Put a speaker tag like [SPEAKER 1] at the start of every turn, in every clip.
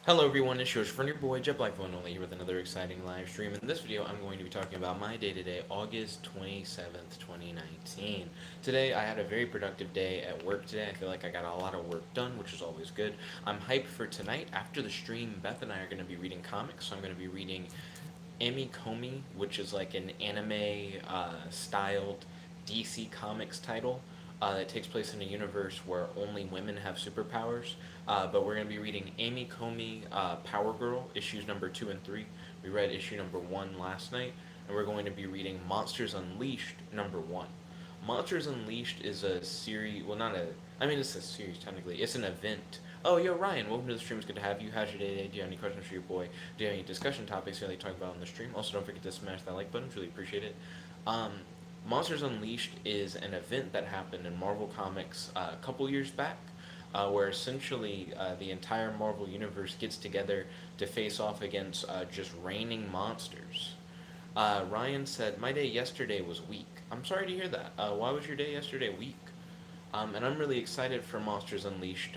[SPEAKER 1] Hello everyone, it's your friend, your boy, jetblackrlsh here with another exciting live stream. In this video, I'm going to be talking about my day-to-day, August 27th, 2019. Today, I had a very productive day at work today. I feel like I got a lot of work done, which is always good. I'm hyped for tonight. After the stream, Beth and I are going to be reading comics, so I'm going to be reading Amy Comey, which is like an anime styled DC Comics title that takes place in a universe where only women have superpowers. But we're going to be reading Amy Comey Power Girl, issues number 2 and 3. We read issue number 1 last night, and we're going to be reading Monsters Unleashed number 1. Monsters Unleashed is a series, well, not a, I mean, it's a series technically, it's an event. Oh, yo, Ryan, welcome to the stream. It's good to have you. How's your day today? Do you have any questions for your boy? Do you have any discussion topics you want to talk about on the stream? Also, don't forget to smash that like button. Really appreciate it. Um, Monsters Unleashed is an event that happened in Marvel Comics a couple years back, where essentially the entire Marvel universe gets together to face off against just reigning monsters. Ryan said, "My day yesterday was weak." I'm sorry to hear that. Why was your day yesterday weak? And I'm really excited for Monsters Unleashed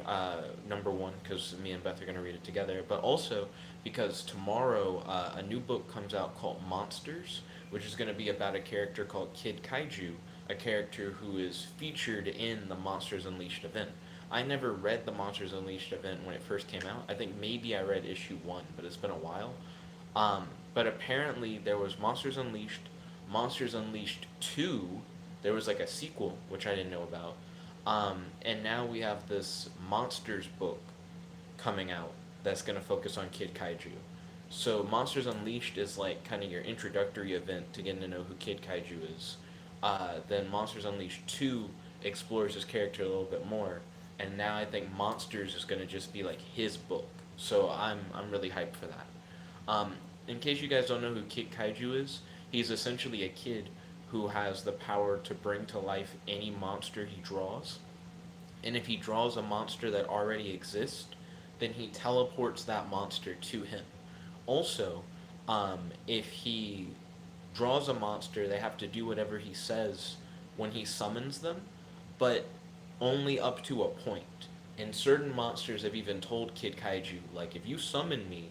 [SPEAKER 1] number 1 because me and Beth are going to read it together, but also because tomorrow a new book comes out called Monsters, which is going to be about a character called Kid Kaiju, a character who is featured in the Monsters Unleashed event. I never read the Monsters Unleashed event when it first came out. I think maybe I read issue 1, but it's been a while. But apparently there was Monsters Unleashed 2. There was like a sequel, which I didn't know about. And now we have this Monsters book coming out that's going to focus on Kid Kaiju. So Monsters Unleashed is like kind of your introductory event to getting to know who Kid Kaiju is. Then Monsters Unleashed 2 explores his character a little bit more. And now I think Monsters is going to just be like his book. So I'm really hyped for that. Um, in case you guys don't know who Kid Kaiju is, he's essentially a kid who has the power to bring to life any monster he draws. And if he draws a monster that already exists, then he teleports that monster to him. Also, if he draws a monster, they have to do whatever he says when he summons them, but only up to a point. And certain monsters have even told Kid Kaiju, like, if you summon me,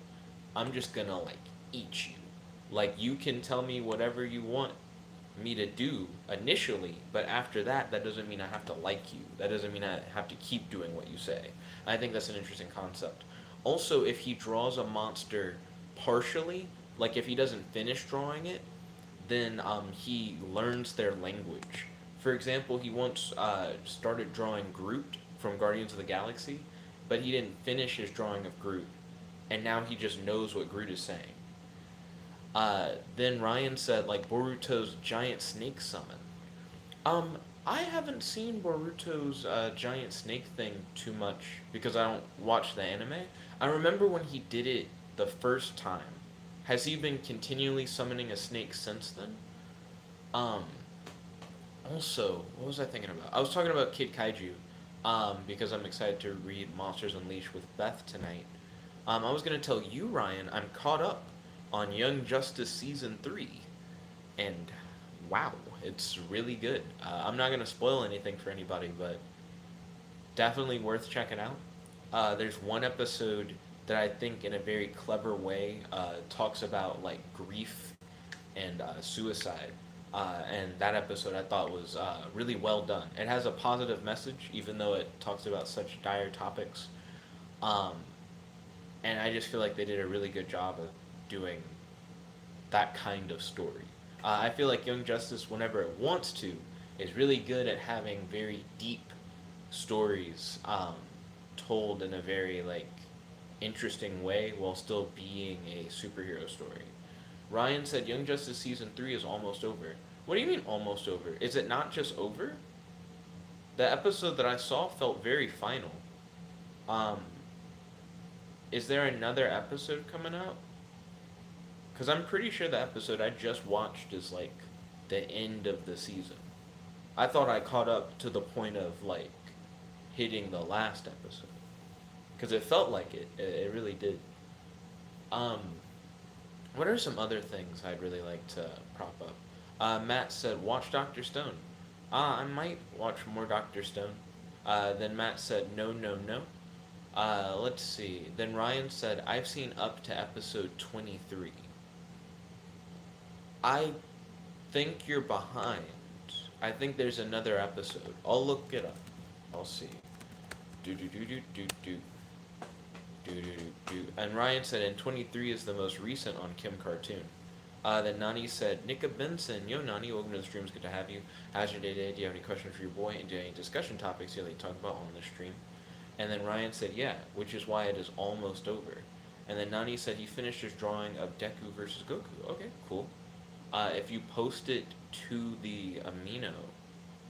[SPEAKER 1] I'm just gonna, like, eat you. Like, you can tell me whatever you want me to do initially, but after that, that doesn't mean I have to like you. That doesn't mean I have to keep doing what you say. I think that's an interesting concept. Also, if he draws a monster partially, like if he doesn't finish drawing it, then he learns their language. For example, he once started drawing Groot from Guardians of the Galaxy, but he didn't finish his drawing of Groot, and now he just knows what Groot is saying. Then Ryan said, like, Boruto's giant snake summon. Um, I haven't seen Boruto's giant snake thing too much because I don't watch the anime. I remember when he did it the first time. Has he been continually summoning a snake since then? Um, Also, what was I thinking about? I was talking about Kid Kaiju, because I'm excited to read Monsters Unleashed with Beth tonight. I was gonna tell you, Ryan, I'm caught up on Young Justice season 3, and wow, it's really good. I'm not gonna spoil anything for anybody, but definitely worth checking out. There's one episode that I think, in a very clever way, talks about like grief and suicide. And that episode I thought was really well done. It has a positive message, even though it talks about such dire topics. Um, and I just feel like they did a really good job of doing that kind of story. I feel like Young Justice, whenever it wants to, is really good at having very deep stories told in a very like interesting way while still being a superhero story. Ryan said Young Justice season 3 is almost over. What do you mean almost over? Is it not just over? The episode that I saw felt very final. Um, is there another episode coming out? Because I'm pretty sure the episode I just watched is like the end of the season. I thought I caught up to the point of like hitting the last episode. Because it felt like it. It really did. Um, what are some other things I'd really like to prop up? Matt said, watch Dr. Stone. I might watch more Dr. Stone. Then Matt said, no, no, no. Let's see. Then Ryan said, I've seen up to episode 23. I think you're behind. I think there's another episode. I'll look it up. I'll see. Do do do do do do. Do, do, do, do. And Ryan said, and 23 is the most recent on Kim Cartoon. Then Nani said, Nickabenson, yo Nani, welcome to the stream, it's good to have you. How's your day today? Do you have any questions for your boy? And do you have any discussion topics you'd like to talk about on the stream? And then Ryan said, yeah, which is why it is almost over. And then Nani said he finished his drawing of Deku versus Goku. Okay, cool. If you post it to the Amino,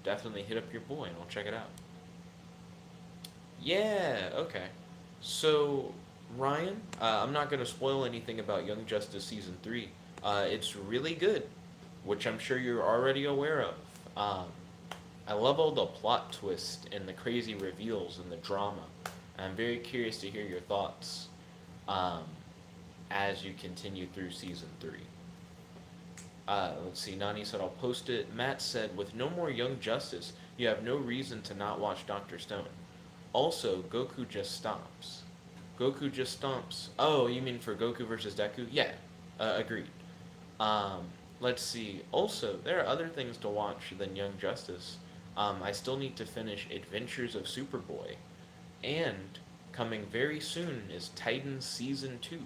[SPEAKER 1] definitely hit up your boy and I'll check it out. Yeah, okay. So, Ryan, I'm not going to spoil anything about Young Justice Season 3. It's really good, which I'm sure you're already aware of. Um, I love all the plot twists and the crazy reveals and the drama. I'm very curious to hear your thoughts um, as you continue through Season 3. Let's see, Nani said, I'll post it. Matt said, with no more Young Justice, you have no reason to not watch Dr. Stone. Also, Goku just stomps. Goku just stomps. Oh, you mean for Goku versus Deku? Yeah, agreed. Um, let's see. Also, there are other things to watch than Young Justice. I still need to finish Adventures of Superboy. And coming very soon is Titan Season 2,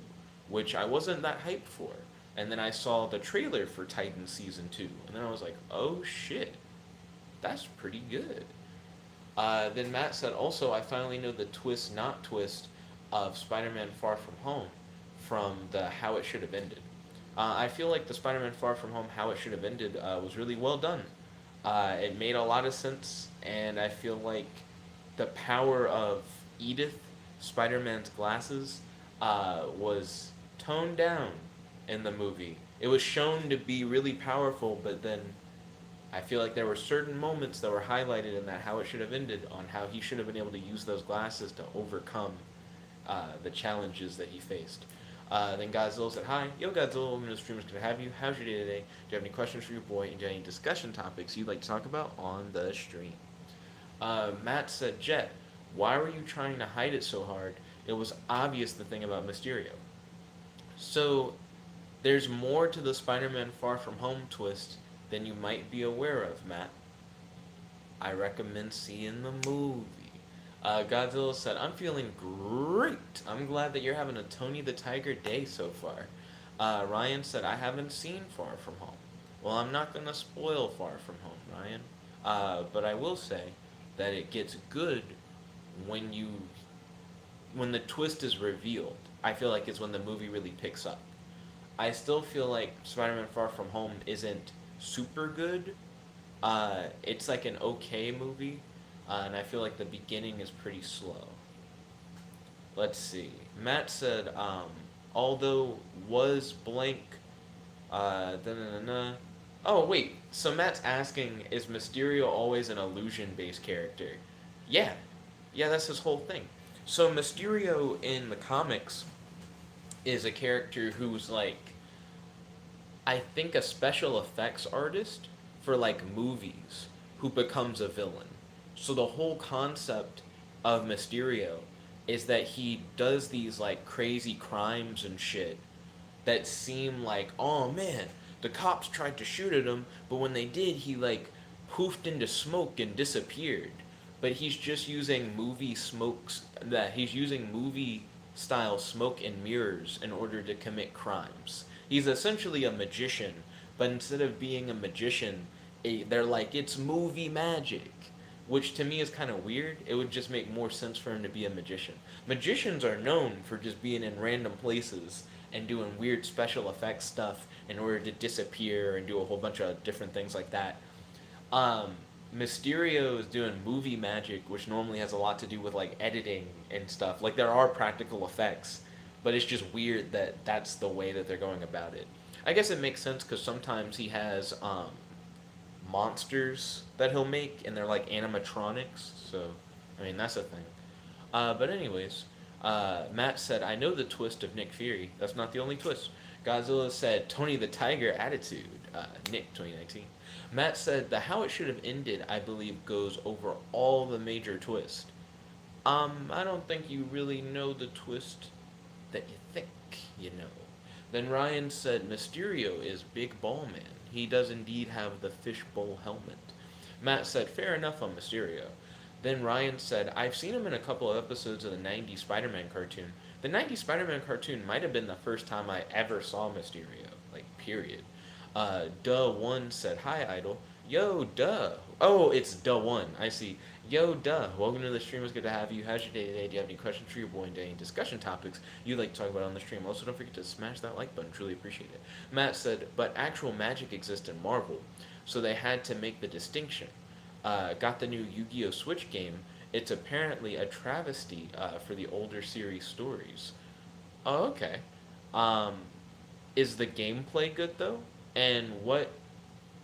[SPEAKER 1] which I wasn't that hyped for. And then I saw the trailer for Titan Season 2, and then I was like, oh shit, that's pretty good. Then Matt said, also, I finally know the twist, not twist, of Spider-Man Far From Home from the How It Should Have Ended. I feel like the Spider-Man Far From Home How It Should Have Ended was really well done. It made a lot of sense, and I feel like the power of Edith, Spider-Man's glasses, was toned down in the movie. It was shown to be really powerful, but then I feel like there were certain moments that were highlighted in that How It Should Have Ended on how he should have been able to use those glasses to overcome the challenges that he faced. Then Godzilla said, hi. Yo, Godzilla, welcome to the stream. It's good to have you. How's your day today? Do you have any questions for your boy? And do you have any discussion topics you'd like to talk about on the stream? Matt said, Jet, why were you trying to hide it so hard? It was obvious the thing about Mysterio. So, there's more to the Spider-Man Far From Home twist than you might be aware of, Matt. I recommend seeing the movie. Godzilla said, I'm feeling great. I'm glad that you're having a Tony the Tiger day so far. Ryan said, I haven't seen Far From Home. Well, I'm not going to spoil Far From Home, Ryan. But I will say that it gets good when the twist is revealed. I feel like it's when the movie really picks up. I still feel like Spider-Man Far From Home isn't super good. It's like an okay movie, and I feel like the beginning is pretty slow. Let's see. Matt said, although was blank, da-na-na-na. Oh, wait. So Matt's asking, is Mysterio always an illusion-based character? Yeah. Yeah, that's his whole thing. So Mysterio in the comics is a character who's like, I think, a special effects artist for like movies who becomes a villain. So the whole concept of Mysterio is that he does these like crazy crimes and shit that seem like, oh man, the cops tried to shoot at him, but when they did, he like poofed into smoke and disappeared. But he's just using he's using movie style smoke and mirrors in order to commit crimes. He's essentially a magician, but instead of being a magician, they're like, it's movie magic, which to me is kind of weird. It would just make more sense for him to be a magician. Magicians are known for just being in random places and doing weird special effects stuff in order to disappear and do a whole bunch of different things like that. Mysterio is doing movie magic, which normally has a lot to do with like editing and stuff. Like there are practical effects, but it's just weird that that's the way that they're going about it. I guess it makes sense because sometimes he has monsters that he'll make, and they're like animatronics. So, I mean, that's a thing. But anyways, Matt said, I know the twist of Nick Fury. That's not the only twist. Godzilla said, Tony the Tiger attitude. Nick 2019. Matt said, the How It Should Have Ended, I believe, goes over all the major twists. I don't think you really know the twist that you think you know. Then Ryan said Mysterio is Big Ball Man. He does indeed have the fishbowl helmet. Matt said, fair enough on Mysterio. Then Ryan said, I've seen him in a couple of episodes of the 90s Spider Man cartoon. The 90s Spider Man cartoon might have been the first time I ever saw Mysterio. Like, period. Duh1 said, hi, Idol. Yo, duh. Oh, it's Duh1. I see. Yo, duh. Welcome to the stream. It's good to have you. How's your day today? Do you have any questions for your boy and any discussion topics you'd like to talk about on the stream? Also, don't forget to smash that like button. Truly appreciate it. Matt said, but actual magic exists in Marvel, so they had to make the distinction. Got the new Yu-Gi-Oh! Switch game. It's apparently a travesty for the older series stories. Oh, okay. Um, is the gameplay good though? And what?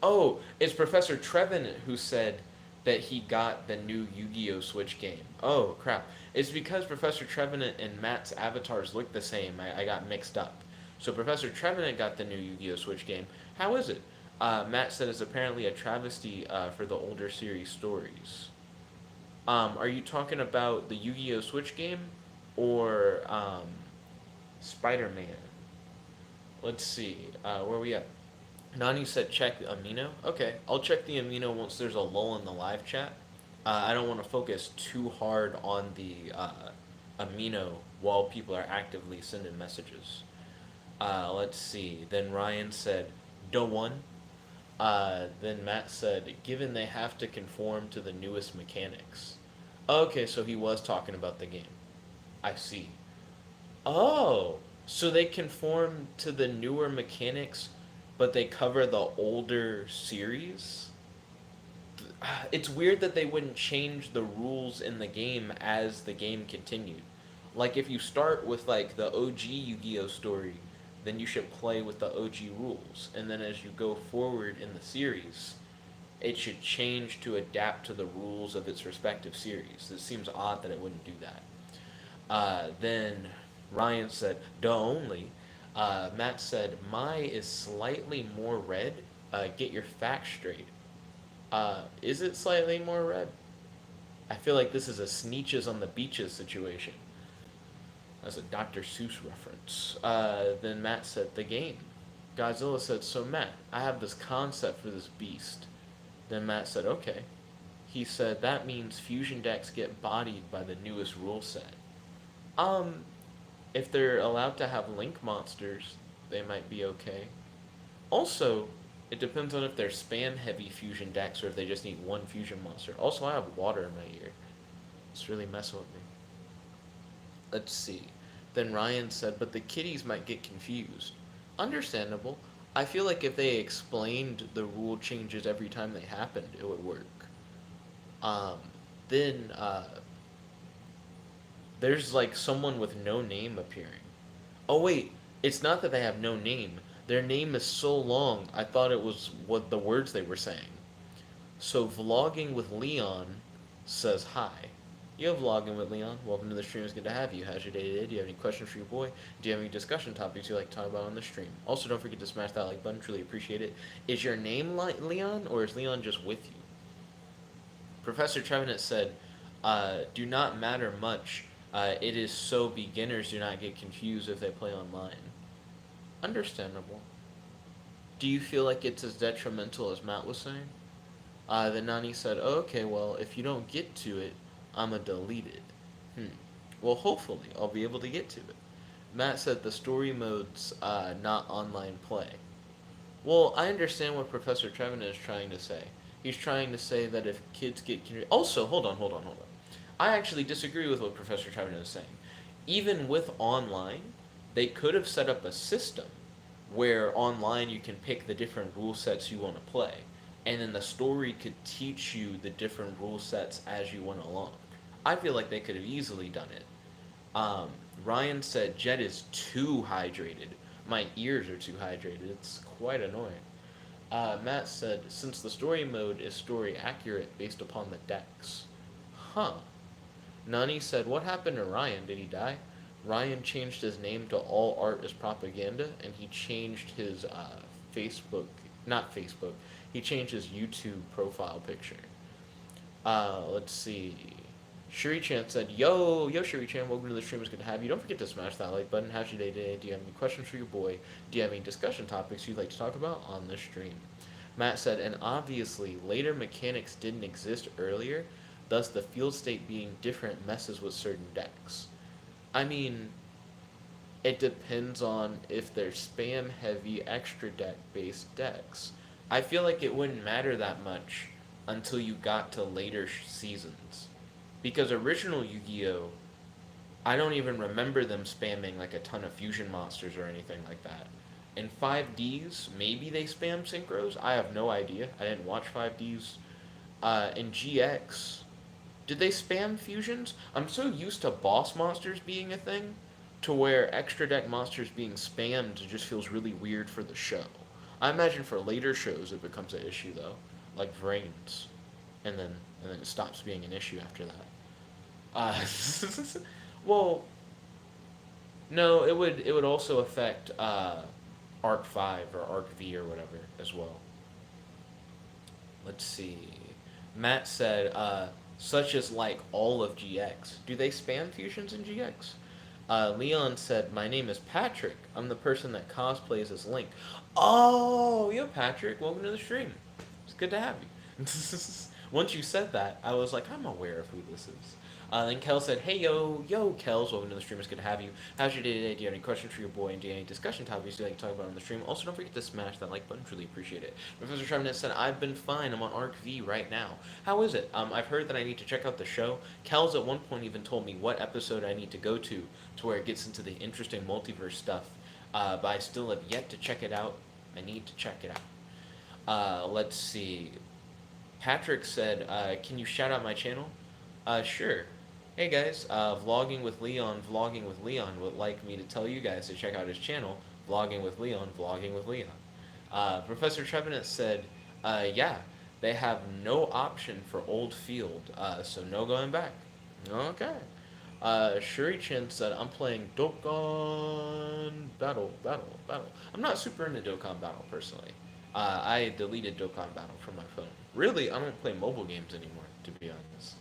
[SPEAKER 1] Oh, it's Professor Trevin who said that he got the new Yu-Gi-Oh! Switch game. Oh crap! It's because Professor Trevenant and Matt's avatars look the same. I got mixed up. So Professor Trevenant got the new Yu-Gi-Oh! Switch game. How is it? Matt said it's apparently a travesty for the older series stories. Are you talking about the Yu-Gi-Oh! Switch game or Spider-Man? Let's see. Where are we at? Nani said check the amino. Okay, I'll check the amino once there's a lull in the live chat. I don't want to focus too hard on the amino while people are actively sending messages. Let's see. Then Ryan said, "Do one." Then Matt said, "Given they have to conform to the newest mechanics." Okay, so he was talking about the game. I see. Oh, so they conform to the newer mechanics, but they cover the older series? It's weird that they wouldn't change the rules in the game as the game continued. Like if you start with like the OG Yu-Gi-Oh story, then you should play with the OG rules, and then as you go forward in the series, it should change to adapt to the rules of its respective series. It seems odd that it wouldn't do that. Then Ryan said, duh only. Matt said, my is slightly more red. Get your facts straight. Is it slightly more red? I feel like this is a Sneetches on the Beaches situation. That's a Dr. Seuss reference. Then Matt said, the game. Godzilla said, so Matt, I have this concept for this beast. Then Matt said, okay. He said, that means fusion decks get bodied by the newest rule set. Um, if they're allowed to have link monsters, they might be okay. Also, it depends on if they're spam heavy fusion decks or if they just need one fusion monster. Also, I have water in my ear. It's really messing with me. Let's see. Then Ryan said, but the kiddies might get confused. Understandable. I feel like if they explained the rule changes every time they happened, it would work. Um, then there's like someone with no name appearing. Oh wait, it's not that they have no name. Their name is so long, I thought it was what the words they were saying. So vlogging with Leon says hi. Yo, vlogging with Leon. Welcome to the stream. It's good to have you. How's your day today? Do you have any questions for your boy? Do you have any discussion topics you'd like to talk about on the stream? Also, don't forget to smash that like button. Truly appreciate it. Is your name Leon, or is Leon just with you? Professor Trevenant said, do not matter much. It is so beginners do not get confused if they play online. Understandable. Do you feel like it's as detrimental as Matt was saying? Then Nani said, oh, okay, well, if you don't get to it, I'ma delete it. Well, hopefully, I'll be able to get to it. Matt said the story mode's not online play. Well, I understand what Professor Trevin is trying to say. He's trying to say that if kids get... Also, hold on. I actually disagree with what Professor Trevin is saying. Even with online, they could have set up a system where online you can pick the different rule sets you want to play. And then the story could teach you the different rule sets as you went along. I feel like they could have easily done it. Ryan said Jet is too hydrated. My ears are too hydrated. It's quite annoying. Matt said, since the story mode is story accurate based upon the decks. Huh. Nani said, what happened to Ryan? Did he die? Ryan changed his name to All Art is Propaganda, and he changed his he changed his YouTube profile picture. Let's see. Shuri-chan said, yo, Shuri-chan, welcome to the stream. It's good to have you. Don't forget to smash that like button. How's your day today? Do you have any questions for your boy? Do you have any discussion topics you'd like to talk about on the stream? Matt said, and obviously, later mechanics didn't exist earlier, thus the field state being different messes with certain decks. I mean, it depends on if they're spam heavy extra deck based decks. I feel like it wouldn't matter that much until you got to later seasons. Because original Yu Gi Oh! I don't even remember them spamming like a ton of fusion monsters or anything like that. In 5Ds, maybe they spam synchros. I have no idea. I didn't watch 5Ds. In GX, did they spam fusions? I'm so used to boss monsters being a thing to where extra deck monsters being spammed just feels really weird for the show. I imagine for later shows it becomes an issue though, like Vrains, and then it stops being an issue after that. Uh, well, no, it would also affect Arc 5 or Arc V or whatever as well. Let's see. Matt said, such as like all of GX. Do they spam fusions in GX? Leon said, my name is Patrick. I'm the person that cosplays as Link. Oh, yo, Patrick. Welcome to the stream. It's good to have you. Once you said that, I was like, I'm aware of who this is. Then Kel said, hey, yo, Kels, welcome to the stream. It's good to have you. How's your day today? Do you have any questions for your boy? And do you have any discussion topics you'd like to talk about on the stream? Also, don't forget to smash that like button. Really appreciate it. Professor Trevenant said, I've been fine. I'm on Arc V right now. How is it? I've heard that I need to check out the show. Kels at one point even told me what episode I need to go to where it gets into the interesting multiverse stuff. But I still have yet to check it out. I need to check it out. Let's see. Patrick said, can you shout out my channel? Sure. Hey guys, Vlogging with Leon would like me to tell you guys to check out his channel, Vlogging with Leon. Professor Trevenant said, yeah, they have no option for old field, so no going back. Okay. Shuri-chan said, I'm playing Dokkan Battle. I'm not super into Dokkan Battle, personally. I deleted Dokkan Battle from my phone. Really, I don't play mobile games anymore, to be honest.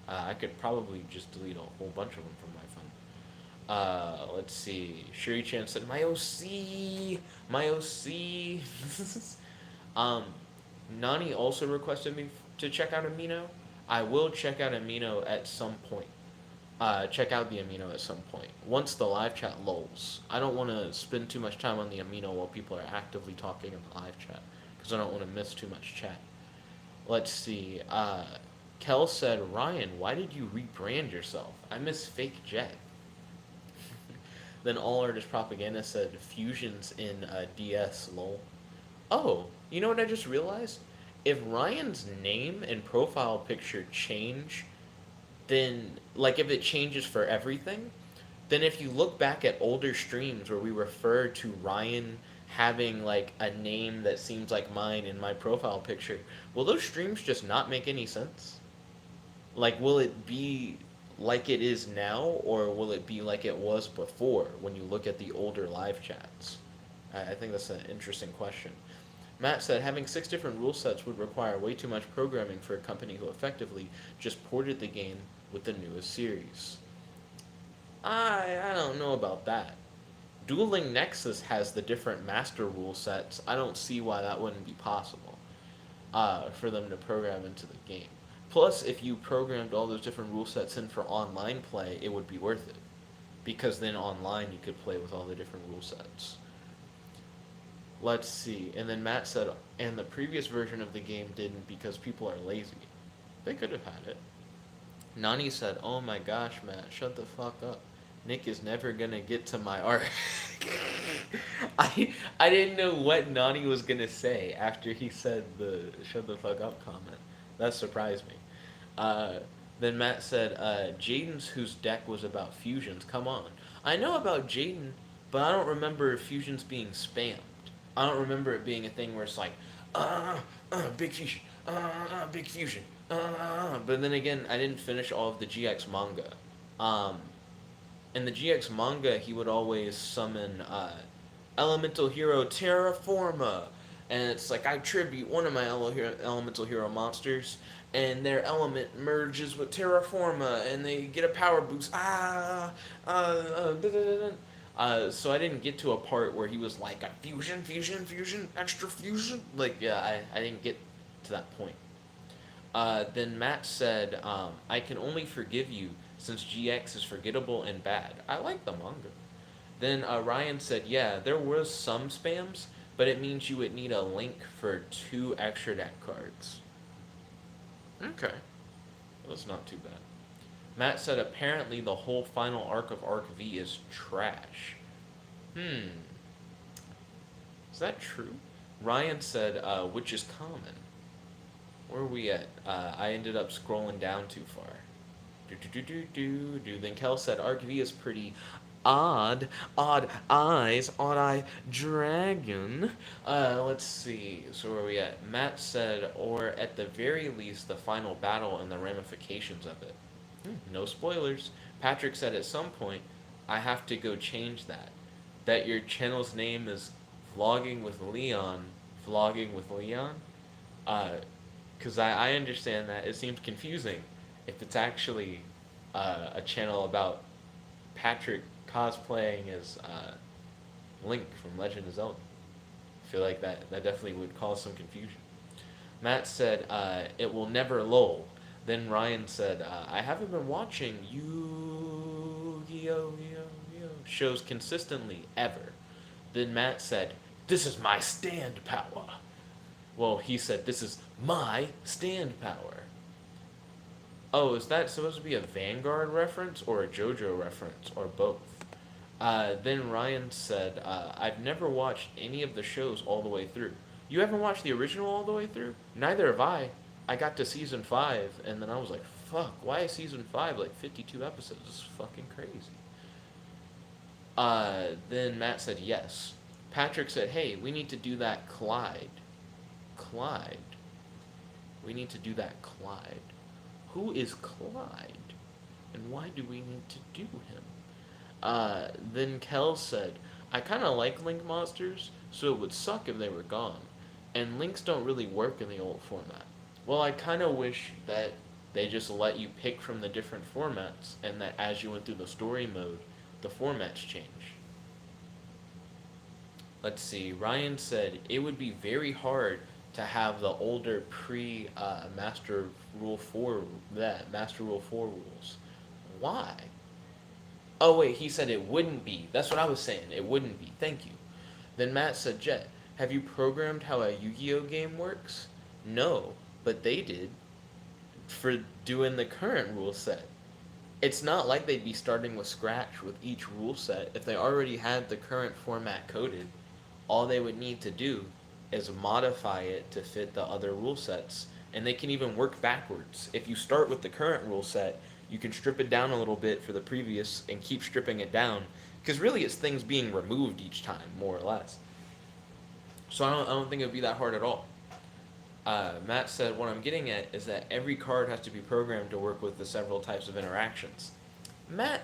[SPEAKER 1] I could probably just delete a whole bunch of them from my phone. Let's see. Shuri-chan said, my OC. Nani also requested me to check out Amino. I will check out Amino at some point. Check out the Amino at some point. Once the live chat lulls. I don't want to spend too much time on the Amino while people are actively talking in the live chat. Because I don't want to miss too much chat. Let's see. Kel said, Ryan, why did you rebrand yourself? I miss Fake Jet. Then All Artist Propaganda said, fusions in DS, lol. Oh, you know what I just realized? If Ryan's name and profile picture change, then, like, if it changes for everything, then if you look back at older streams where we refer to Ryan having, like, a name that seems like mine in my profile picture, will those streams just not make any sense? Like, will it be like it is now, or will it be like it was before when you look at the older live chats? I think that's an interesting question. Matt said, having 6 different rule sets would require way too much programming for a company who effectively just ported the game with the newest series. I don't know about that. Dueling Nexus has the different master rule sets. I don't see why that wouldn't be possible for them to program into the game. Plus, if you programmed all those different rule sets in for online play, it would be worth it. Because then online you could play with all the different rule sets. Let's see. And then Matt said, and the previous version of the game didn't because people are lazy. They could have had it. Nani said, oh my gosh, Matt, shut the fuck up. Nick is never gonna get to my art. I didn't know what Nani was gonna say after he said the shut the fuck up comment. That surprised me. Then Matt said, Jaden's whose deck was about fusions. Come on. I know about Jaden, but I don't remember fusions being spammed. I don't remember it being a thing where it's like, big fusion, big fusion, But then again, I didn't finish all of the GX manga. In the GX manga, he would always summon Elemental Hero Terraforma, and it's like I tribute one of my elemental hero monsters, and their element merges with terraforma, and they get a power boost. Da, da, da, da. So I didn't get to a part where he was like a fusion, extra fusion. Like, yeah, I didn't get to that point. Then Matt said, I can only forgive you since GX is forgettable and bad. I like the manga. Then Ryan said, yeah, there was some spams, but it means you would need a link for 2 extra deck cards. Okay. Well, that's not too bad. Matt said, apparently the whole final arc of Arc V is trash. Hmm. Is that true? Ryan said, which is common. Where are we at? I ended up scrolling down too far. Then Kel said, Arc V is pretty odd. Odd eyes, odd eye dragon. Let's see. So where are we at? Matt said, or at the very least, the final battle and the ramifications of it. No spoilers. Patrick said at some point, I have to go change that. That your channel's name is Vlogging with Leon. Vlogging with Leon? Because I understand that. It seems confusing if it's actually a channel about Patrick cosplaying as Link from Legend of Zelda. I feel like that definitely would cause some confusion. Matt said, it will never lull. Then Ryan said, I haven't been watching Yu-Gi-Oh! Shows consistently, ever. Then Matt said, this is my stand power. Well, he said, this is my stand power. Oh, is that supposed to be a Vanguard reference or a JoJo reference or both? Then Ryan said, I've never watched any of the shows all the way through. You haven't watched the original all the way through? Neither have I. I got to season 5, and then I was like, fuck, why is season 5 like 52 episodes? This is fucking crazy. Then Matt said, yes. Patrick said, hey, we need to do that Clyde. Clyde? We need to do that Clyde. Who is Clyde? And why do we need to do him? Then Kel said, I kind of like Link monsters, so it would suck if they were gone. And Links don't really work in the old format. Well, I kind of wish that they just let you pick from the different formats, and that as you went through the story mode, the formats change. Let's see, Ryan said, it would be very hard to have the older Master Rule 4 rules. Why? Oh wait, he said it wouldn't be. That's what I was saying. It wouldn't be. Thank you. Then Matt said, Jet, have you programmed how a Yu-Gi-Oh game works? No, but they did. For doing the current rule set. It's not like they'd be starting with scratch with each rule set. If they already had the current format coded, all they would need to do is modify it to fit the other rule sets, and they can even work backwards. If you start with the current rule set, you can strip it down a little bit for the previous and keep stripping it down, because really it's things being removed each time, more or less. So I don't think it would be that hard at all. Matt said, what I'm getting at is that every card has to be programmed to work with the several types of interactions. Matt,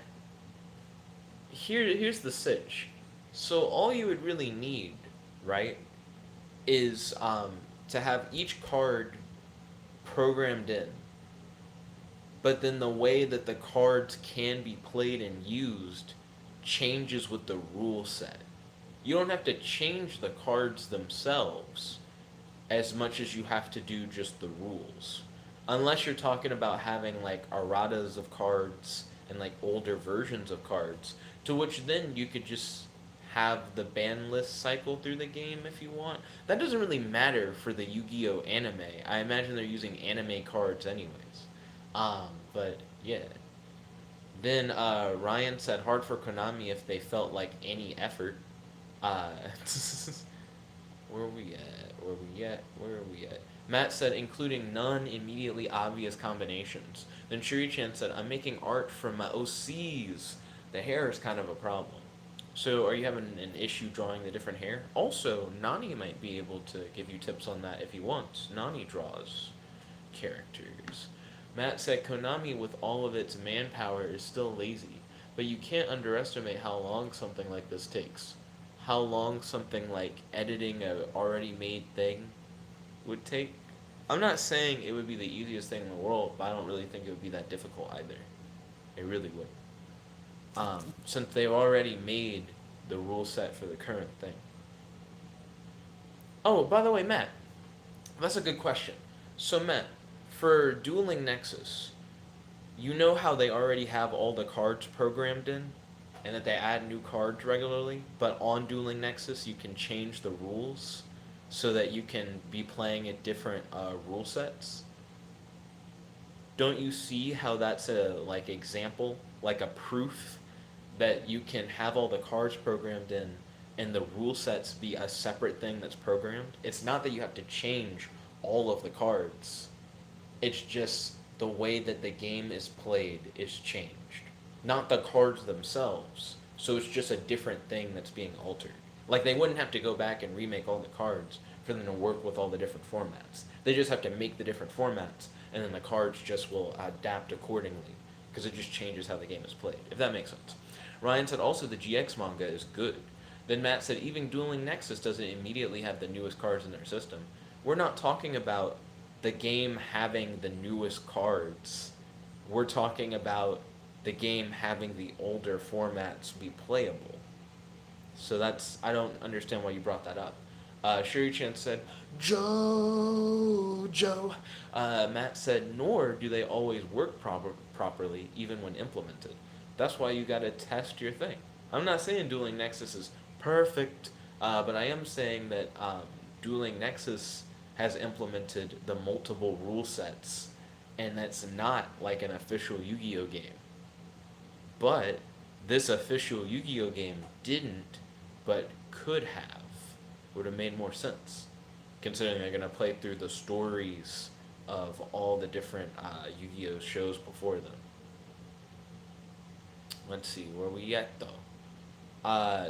[SPEAKER 1] here's the sitch. So all you would really need, right, is to have each card programmed in. But then the way that the cards can be played and used changes with the rule set. You don't have to change the cards themselves as much as you have to do just the rules. Unless you're talking about having like erratas of cards and like older versions of cards, to which then you could just have the ban list cycle through the game if you want. That doesn't really matter for the Yu-Gi-Oh anime. I imagine they're using anime cards anyways. But yeah. Then Ryan said hard for Konami if they felt like any effort. Where are we at? Matt said including non-immediately obvious combinations. Then Shuri-chan said, I'm making art for my OCs. The hair is kind of a problem. So are you having an issue drawing the different hair? Also, Nani might be able to give you tips on that if he wants. Nani draws characters. Matt said Konami with all of its manpower is still lazy, but you can't underestimate how long something like this takes. how long something like editing a already made thing would take. I'm not saying it would be the easiest thing in the world, but I don't really think it would be that difficult either. It really would. Since they've already made the rule set for the current thing. Oh, by the way, Matt, that's a good question. So, Matt, for Dueling Nexus, you know how they already have all the cards programmed in, and that they add new cards regularly, but on Dueling Nexus, you can change the rules so that you can be playing at different rule sets. Don't you see how that's a like example, like a proof that you can have all the cards programmed in and the rule sets be a separate thing that's programmed? It's not that you have to change all of the cards. It's just the way that the game is played is changed, not the cards themselves. So it's just a different thing that's being altered. Like they wouldn't have to go back and remake all the cards for them to work with all the different formats. They just have to make the different formats, and then the cards just will adapt accordingly because it just changes how the game is played. If that makes sense. Ryan said also the GX manga is good. Then Matt said even Dueling Nexus doesn't immediately have the newest cards in their system. We're not talking about the game having the newest cards. We're talking about the game having the older formats be playable. So that's, I don't understand why you brought that up. Sherry-chan said, Joe. Matt said, nor do they always work properly, even when implemented. That's why you gotta test your thing. I'm not saying Dueling Nexus is perfect, but I am saying that Dueling Nexus has implemented the multiple rule sets, and that's not like an official Yu-Gi-Oh game. But this official Yu-Gi-Oh game didn't, but could have. Would have made more sense, considering they're gonna play through the stories of all the different Yu-Gi-Oh shows before them. Let's see, where we at though?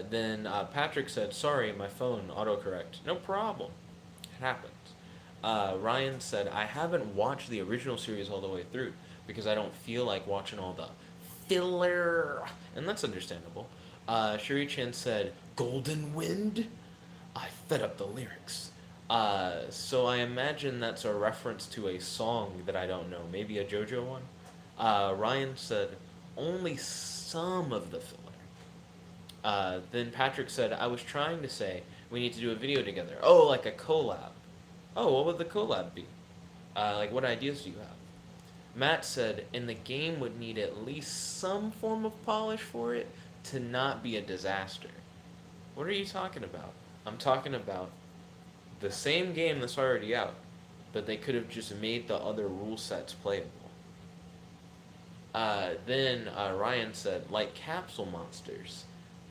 [SPEAKER 1] Then Patrick said, sorry, my phone autocorrect. No problem. It happens. Ryan said, I haven't watched the original series all the way through because I don't feel like watching all the filler. And that's understandable. Shuri Chan said, Golden Wind? I fed up the lyrics. So I imagine that's a reference to a song that I don't know. Maybe a JoJo one? Ryan said, only some of the filler. Then Patrick said, I was trying to say we need to do a video together. Oh, like a collab. Oh, what would the collab be? Like, what ideas do you have? Matt said, and the game would need at least some form of polish for it to not be a disaster. What are you talking about? I'm talking about the same game that's already out, but they could have just made the other rule sets playable. Then Ryan said, like Capsule Monsters.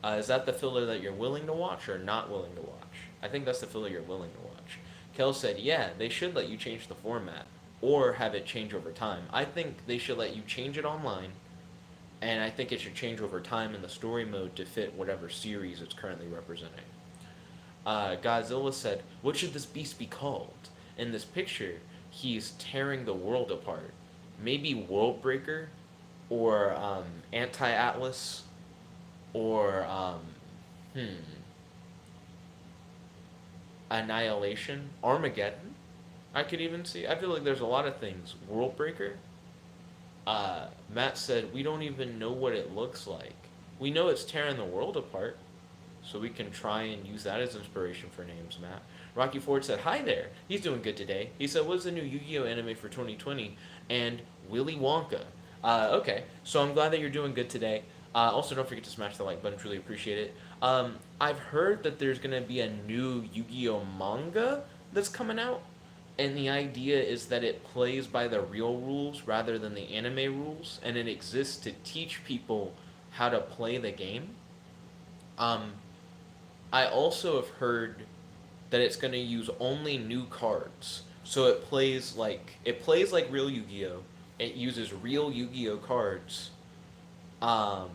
[SPEAKER 1] Is that the filler that you're willing to watch or not willing to watch? I think that's the filler you're willing to watch. Kel said, yeah, they should let you change the format or have it change over time. I think they should let you change it online, and I think it should change over time in the story mode to fit whatever series it's currently representing. Godzilla said, what should this beast be called? In this picture, he's tearing the world apart. Maybe World Breaker, or Anti-Atlas, or Annihilation, Armageddon. I could even see. I feel like there's a lot of things. World Breaker. Matt said we don't even know what it looks like. We know it's tearing the world apart, so we can try and use that as inspiration for names. Matt. Rocky Ford said, "Hi there. He's doing good today." He said, "What's the new Yu-Gi-Oh anime for 2020?" And Willy Wonka. Okay, so I'm glad that you're doing good today. Also, don't forget to smash the like button. Truly appreciate it. I've heard that there's gonna be a new Yu-Gi-Oh manga that's coming out, and the idea is that it plays by the real rules rather than the anime rules, and it exists to teach people how to play the game. Um, I also have heard that it's gonna use only new cards, so it plays like real Yu-Gi-Oh. It uses real Yu-Gi-Oh cards, um,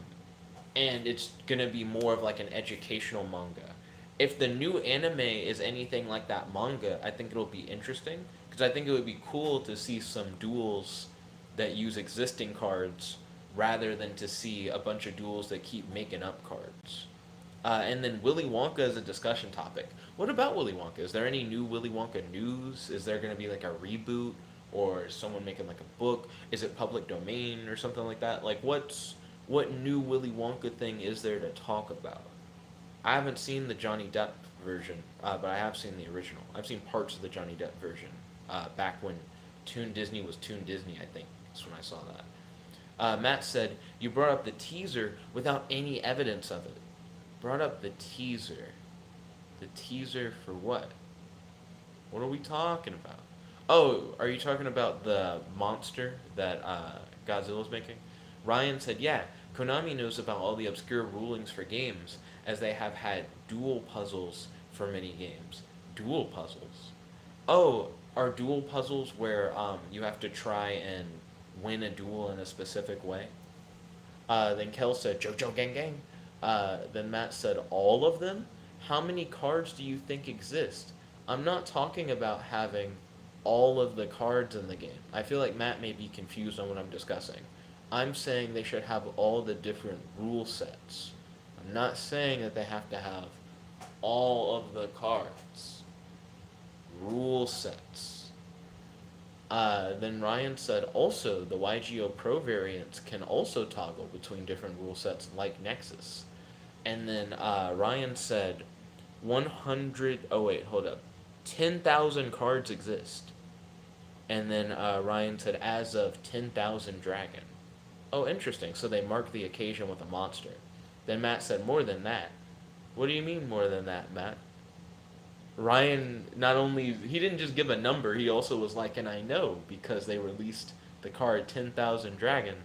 [SPEAKER 1] and it's gonna be more of like an educational manga. If the new anime is anything like that manga, I think it'll be interesting because I think it would be cool to see some duels that use existing cards rather than to see a bunch of duels that keep making up cards. And then Willy Wonka is a discussion topic. What about Willy Wonka? Is there any new Willy Wonka news? Is there going to be like a reboot or someone making like a book? Is it public domain or something like that? Like what new Willy Wonka thing is there to talk about? I haven't seen the Johnny Depp version, but I have seen the original. I've seen parts of the Johnny Depp version back when Toon Disney was Toon Disney. I think that's when I saw that. Matt said you brought up the teaser without any evidence of it. Brought up the teaser. The teaser for what? What are we talking about? Oh, are you talking about the monster that Godzilla's making? Ryan said, yeah, Konami knows about all the obscure rulings for games, as they have had dual puzzles for many games. Dual puzzles? Oh, are dual puzzles where you have to try and win a duel in a specific way? Then Kel said, Jojo Gang Gang. Then Matt said, all of them? How many cards do you think exist? I'm not talking about having all of the cards in the game. I feel like Matt may be confused on what I'm discussing. I'm saying they should have all the different rule sets. I'm not saying that they have to have all of the cards. Rule sets. Then Ryan said also the YGO Pro variants can also toggle between different rule sets like Nexus. And then Ryan said 100. Oh, wait, hold up. 10,000 cards exist. And then Ryan said as of 10,000 Dragon. Oh, interesting. So they mark the occasion with a monster. Then Matt said more than that. What do you mean more than that, Matt? Ryan not only he didn't just give a number, he also was like, and I know because they released the card 10,000 Dragon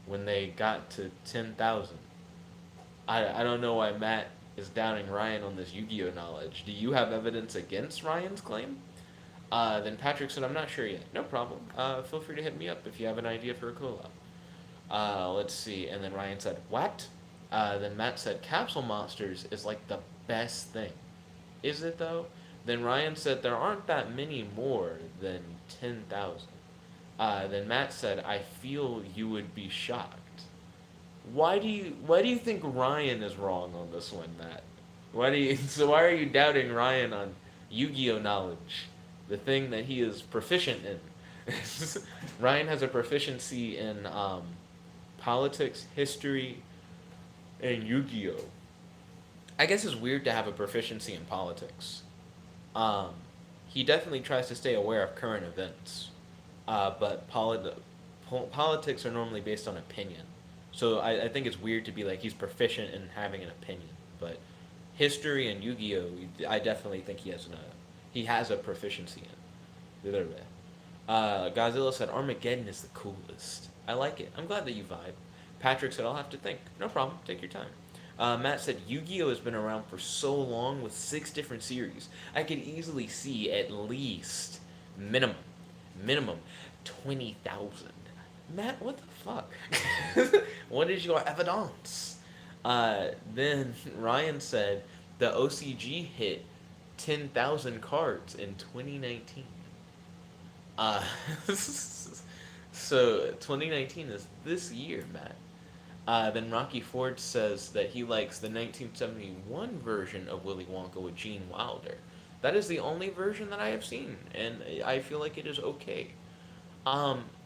[SPEAKER 1] when they got to 10,000. I don't know why Matt is doubting Ryan on this Yu-Gi-Oh knowledge. Do you have evidence against Ryan's claim? Then Patrick said, I'm not sure yet. No problem. Feel free to hit me up if you have an idea for a collab. Let's see. And then Ryan said, what? Then Matt said, Capsule Monsters is like the best thing. Is it though? Then Ryan said, there aren't that many more than 10,000. Then Matt said, I feel you would be shocked. Why do you think Ryan is wrong on this one, Matt? Why are you doubting Ryan on Yu-Gi-Oh knowledge? The thing that he is proficient in. Ryan has a proficiency in politics, history, and Yu-Gi-Oh. I guess it's weird to have a proficiency in politics. He definitely tries to stay aware of current events, but politics are normally based on opinion. So I think it's weird to be like he's proficient in having an opinion, but history and Yu-Gi-Oh, I definitely think he has a proficiency in. The other way. Godzilla said Armageddon is the coolest. I like it. I'm glad that you vibe. Patrick said I'll have to think. No problem. Take your time. Matt said Yu-Gi-Oh has been around for so long with 6 different series. I could easily see at least minimum 20,000. Matt, what the fuck? What is your evidence? Then Ryan said the OCG hit 10,000 cards in 2019. Uh, so 2019 is this year, Matt. Then Rocky Ford says that he likes the 1971 version of Willy Wonka with Gene Wilder. That is the only version that I have seen, and I feel like it is okay.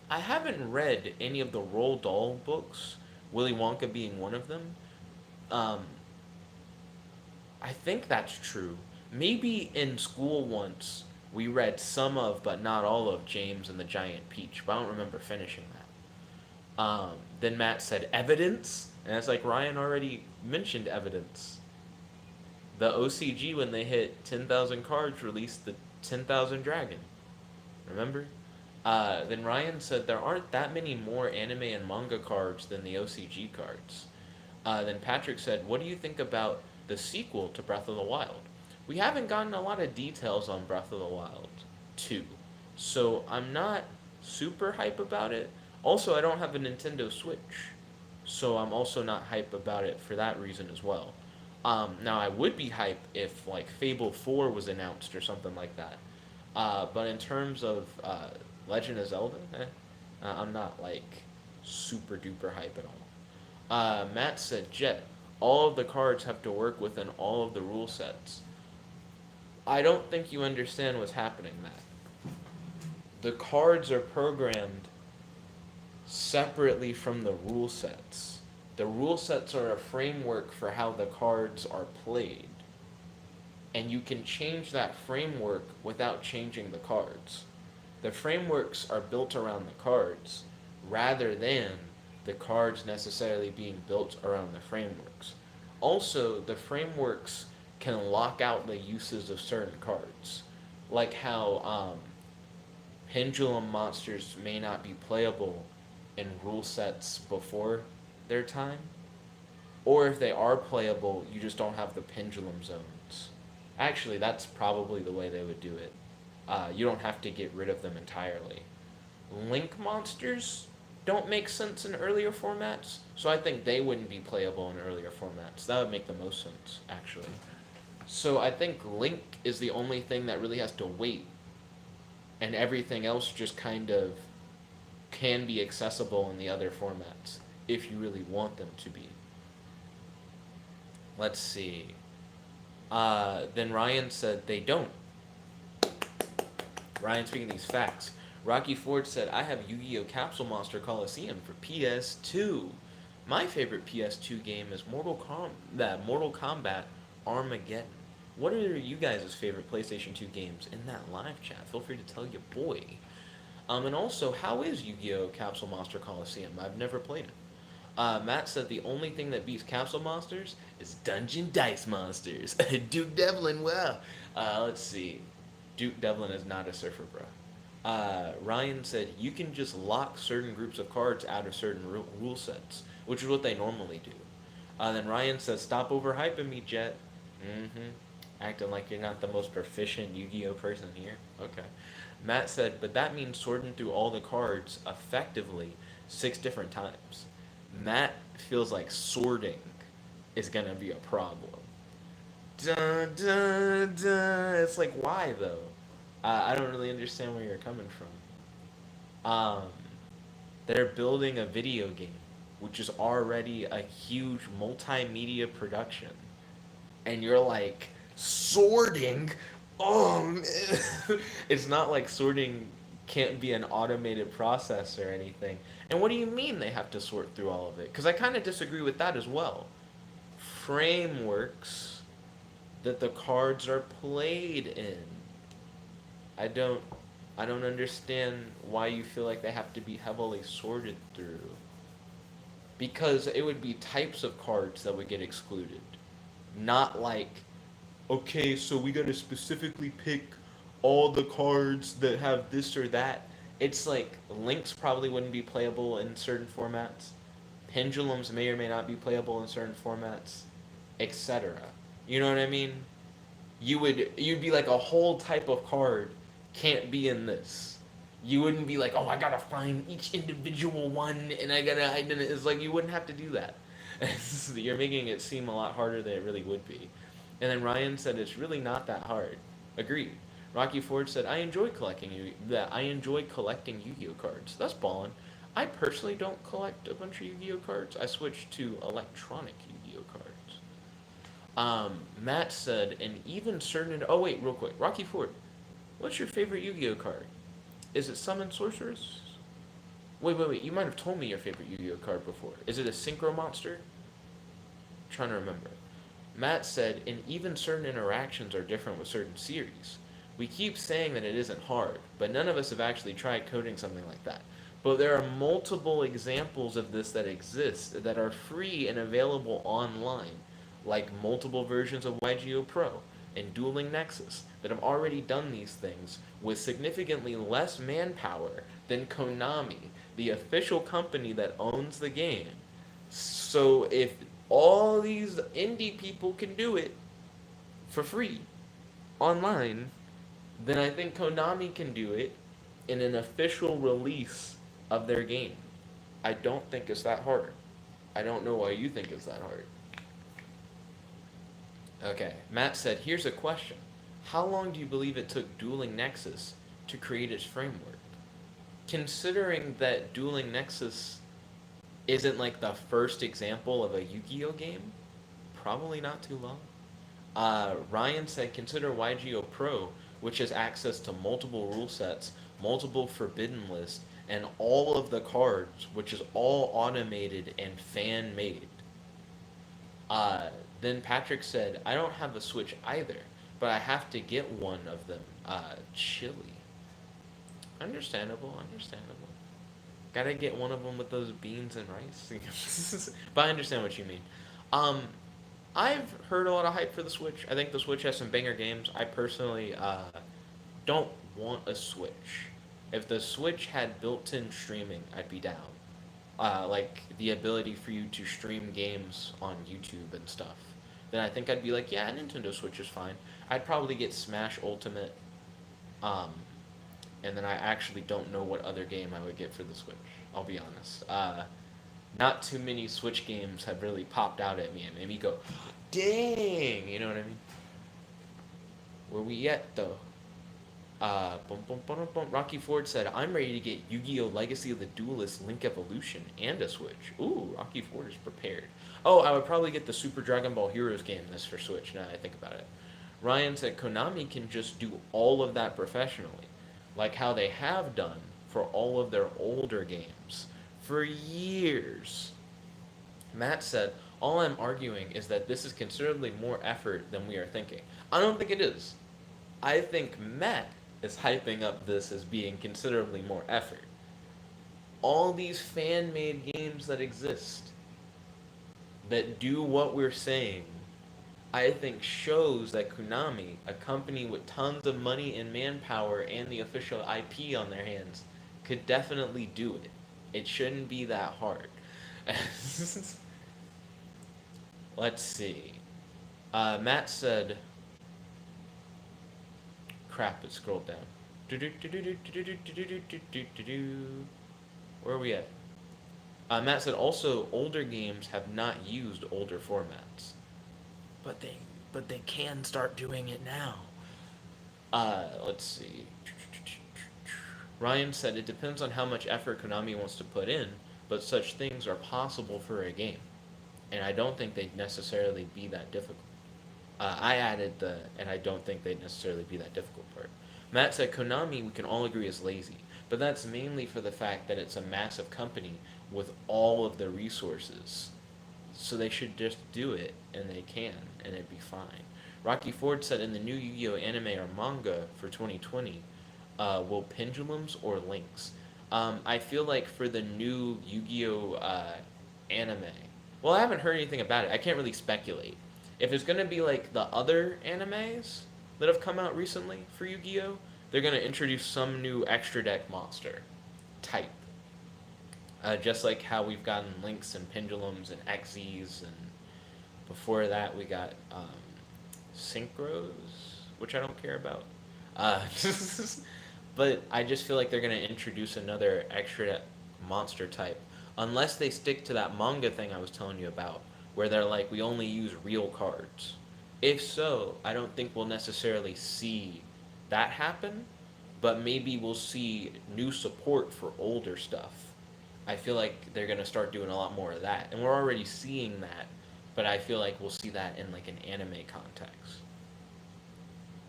[SPEAKER 1] I haven't read any of the Roald Dahl books, Willy Wonka being one of them. Um, I think that's true. Maybe in school once we read some of, but not all of James and the Giant Peach, but I don't remember finishing that. Then Matt said evidence, and it's like Ryan already mentioned evidence. The OCG, when they hit 10,000 cards, released the 10,000 Dragon. Remember? Then Ryan said there aren't that many more anime and manga cards than the OCG cards. Then Patrick said, what do you think about the sequel to Breath of the Wild? We haven't gotten a lot of details on Breath of the Wild 2, so I'm not super hype about it. Also, I don't have a Nintendo Switch, so I'm also not hype about it for that reason as well. Now, I would be hype if, like, Fable 4 was announced or something like that. But in terms of Legend of Zelda, I'm not, like, super duper hype at all. Matt said, Jet, All of the cards have to work within all of the rule sets. I don't think you understand what's happening, Matt. The cards are programmed separately from the rule sets. The rule sets are a framework for how the cards are played. And you can change that framework without changing the cards. The frameworks are built around the cards rather than the cards necessarily being built around the frameworks. Also, the frameworks can lock out the uses of certain cards, like how pendulum monsters may not be playable in rule sets before their time, or if they are playable, you just don't have the pendulum zones. Actually, that's probably the way they would do it. You don't have to get rid of them entirely. Link monsters don't make sense in earlier formats, so I think they wouldn't be playable in earlier formats. That would make the most sense, actually. So I think Link is the only thing that really has to wait, and everything else just kind of can be accessible in the other formats if you really want them to be. Let's see. Then Ryan said they don't. Ryan speaking these facts. Rocky Ford said, I have Yu-Gi-Oh! Capsule Monster Coliseum for PS2. My favorite PS2 game is Mortal Kombat Armageddon. What are you guys' favorite PlayStation 2 games in that live chat? Feel free to tell your boy. And also, how is Yu-Gi-Oh! Capsule Monster Coliseum? I've never played it. Matt said the only thing that beats Capsule Monsters is Dungeon Dice Monsters. Duke Devlin, wow. Let's see. Duke Devlin is not a surfer, bro. Ryan said you can just lock certain groups of cards out of certain rule sets, which is what they normally do. Then Ryan says, stop overhyping me, Jet. Mm-hmm. Acting like you're not the most proficient Yu-Gi-Oh person here. Okay. Matt said, but that means sorting through all the cards effectively 6 different times. Matt feels like sorting is gonna be a problem. Dun, dun, dun. It's like, why though? I don't really understand where you're coming from. They're building a video game, which is already a huge multimedia production, and you're like, sorting? Oh, man. It's not like sorting can't be an automated process or anything. And what do you mean they have to sort through all of it? Because I kind of disagree with that as well. Frameworks that the cards are played in. I don't I don't understand why you feel like they have to be heavily sorted through. Because it would be types of cards that would get excluded. Not like, okay, so we gotta specifically pick all the cards that have this or that. It's like links probably wouldn't be playable in certain formats. Pendulums may or may not be playable in certain formats, etc. You know what I mean? You'd be like a whole type of card can't be in this. You wouldn't be like, oh, I gotta find each individual one and I gotta identify. It's like you wouldn't have to do that. You're making it seem a lot harder than it really would be. And then Ryan said it's really not that hard. Agreed. Rocky Ford said I enjoy collecting Yu-Gi-Oh cards. That's ballin'. I personally don't collect a bunch of Yu-Gi-Oh cards. I switched to electronic Yu-Gi-Oh cards. Matt said an even certain. Oh wait, real quick, Rocky Ford. What's your favorite Yu-Gi-Oh card? Is it Summon Sorceress? Wait. You might have told me your favorite Yu-Gi-Oh card before. Is it a Synchro Monster? I'm trying to remember. Matt said, and even certain interactions are different with certain series. We keep saying that it isn't hard, but none of us have actually tried coding something like that. But there are multiple examples of this that exist that are free and available online, like multiple versions of YGO Pro and Dueling Nexus that have already done these things with significantly less manpower than Konami, the official company that owns the game. So if all these indie people can do it for free online, then I think Konami can do it in an official release of their game. I don't think it's that hard. I don't know why you think it's that hard. Okay, Matt said, here's a question. How long do you believe it took Dueling Nexus to create its framework? Considering that Dueling Nexus isn't like the first example of a Yu-Gi-Oh game, probably not too long. Ryan said, consider YGO Pro, which has access to multiple rule sets, multiple forbidden lists, and all of the cards, which is all automated and fan made. Uh, then Patrick said, I don't have a Switch either, but I have to get one of them. Chili. Understandable, understandable. Gotta get one of them with those beans and rice. But I understand what you mean. Um, I've heard a lot of hype for the Switch. I think the Switch has some banger games. I personally don't want a Switch. If the Switch had built-in streaming, I'd be down. Like the ability for you to stream games on YouTube and stuff. Then I think I'd be like, yeah, Nintendo Switch is fine. I'd probably get Smash Ultimate, um, and then I actually don't know what other game I would get for the Switch. I'll be honest. Not too many Switch games have really popped out at me and made me go, dang, you know what I mean? Where we at though? Boom, boom, boom, boom. Rocky Ford said, I'm ready to get Yu-Gi-Oh! Legacy of the Duelist Link Evolution and a Switch. Ooh, Rocky Ford is prepared. Oh, I would probably get the Super Dragon Ball Heroes game this for Switch now that I think about it. Ryan said, Konami can just do all of that professionally, like how they have done for all of their older games for years. Matt said, all I'm arguing is that this is considerably more effort than we are thinking. I don't think it is. I think Matt is hyping up this as being considerably more effort. All these fan made games that exist that do what we're saying, I think shows that Konami, a company with tons of money and manpower and the official IP on their hands, could definitely do it. It shouldn't be that hard. Let's see. Matt said, crap, it scrolled down. Where are we at? Matt said also older games have not used older formats, but they can start doing it now. Let's see. Ryan said it depends on how much effort Konami wants to put in, but such things are possible for a game, and I don't think they'd necessarily be that difficult. I added the, and I don't think they'd necessarily be that difficult part. Matt said Konami we can all agree is lazy, but that's mainly for the fact that it's a massive company with all of the resources. So they should just do it, and they can, and it'd be fine. Rocky Ford said in the new Yu-Gi-Oh! Anime or manga for 2020, will pendulums or links? I feel like for the new Yu-Gi-Oh! Anime, well, I haven't heard anything about it. I can't really speculate. If it's gonna be like the other animes that have come out recently for Yu-Gi-Oh, they're gonna introduce some new extra deck monster type. Just like how we've gotten links and pendulums and Xyz, and before that we got synchros, which I don't care about. Uh, but I just feel like they're gonna introduce another extra monster type, unless they stick to that manga thing I was telling you about, where they're like, we only use real cards. If so, I don't think we'll necessarily see that happen, but maybe we'll see new support for older stuff. I feel like they're gonna start doing a lot more of that, and we're already seeing that, but I feel like we'll see that in like an anime context.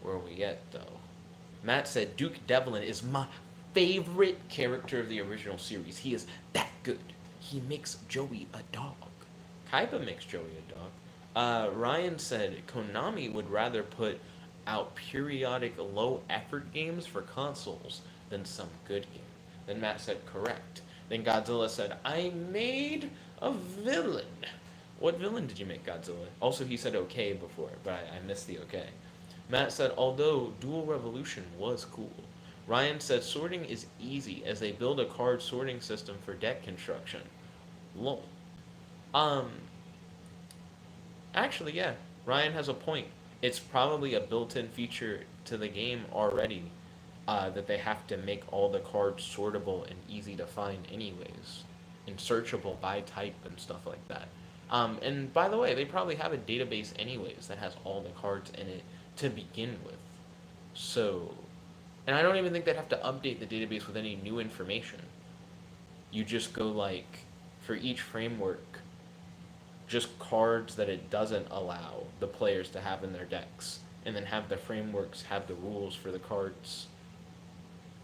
[SPEAKER 1] Where are we at though? Matt said Duke Devlin is my favorite character of the original series. He is that good. He makes Joey a dog. Kaiba makes Joey a dog. Ryan said Konami would rather put out periodic low effort games for consoles than some good game. Then Matt said correct. Then Godzilla said, I made a villain. What villain did you make, Godzilla? Also, he said okay before, but I missed the okay. Matt said, although Dual Revolution was cool. Ryan said sorting is easy as they build a card sorting system for deck construction. Lol. Um, Actually, yeah, Ryan has a point. It's probably a built-in feature to the game already, that they have to make all the cards sortable and easy to find anyways, and searchable by type and stuff like that. And by the way, they probably have a database anyways that has all the cards in it to begin with. So, and I don't even think they'd have to update the database with any new information. You just go like, for each framework, just cards that it doesn't allow the players to have in their decks, and then have the frameworks have the rules for the cards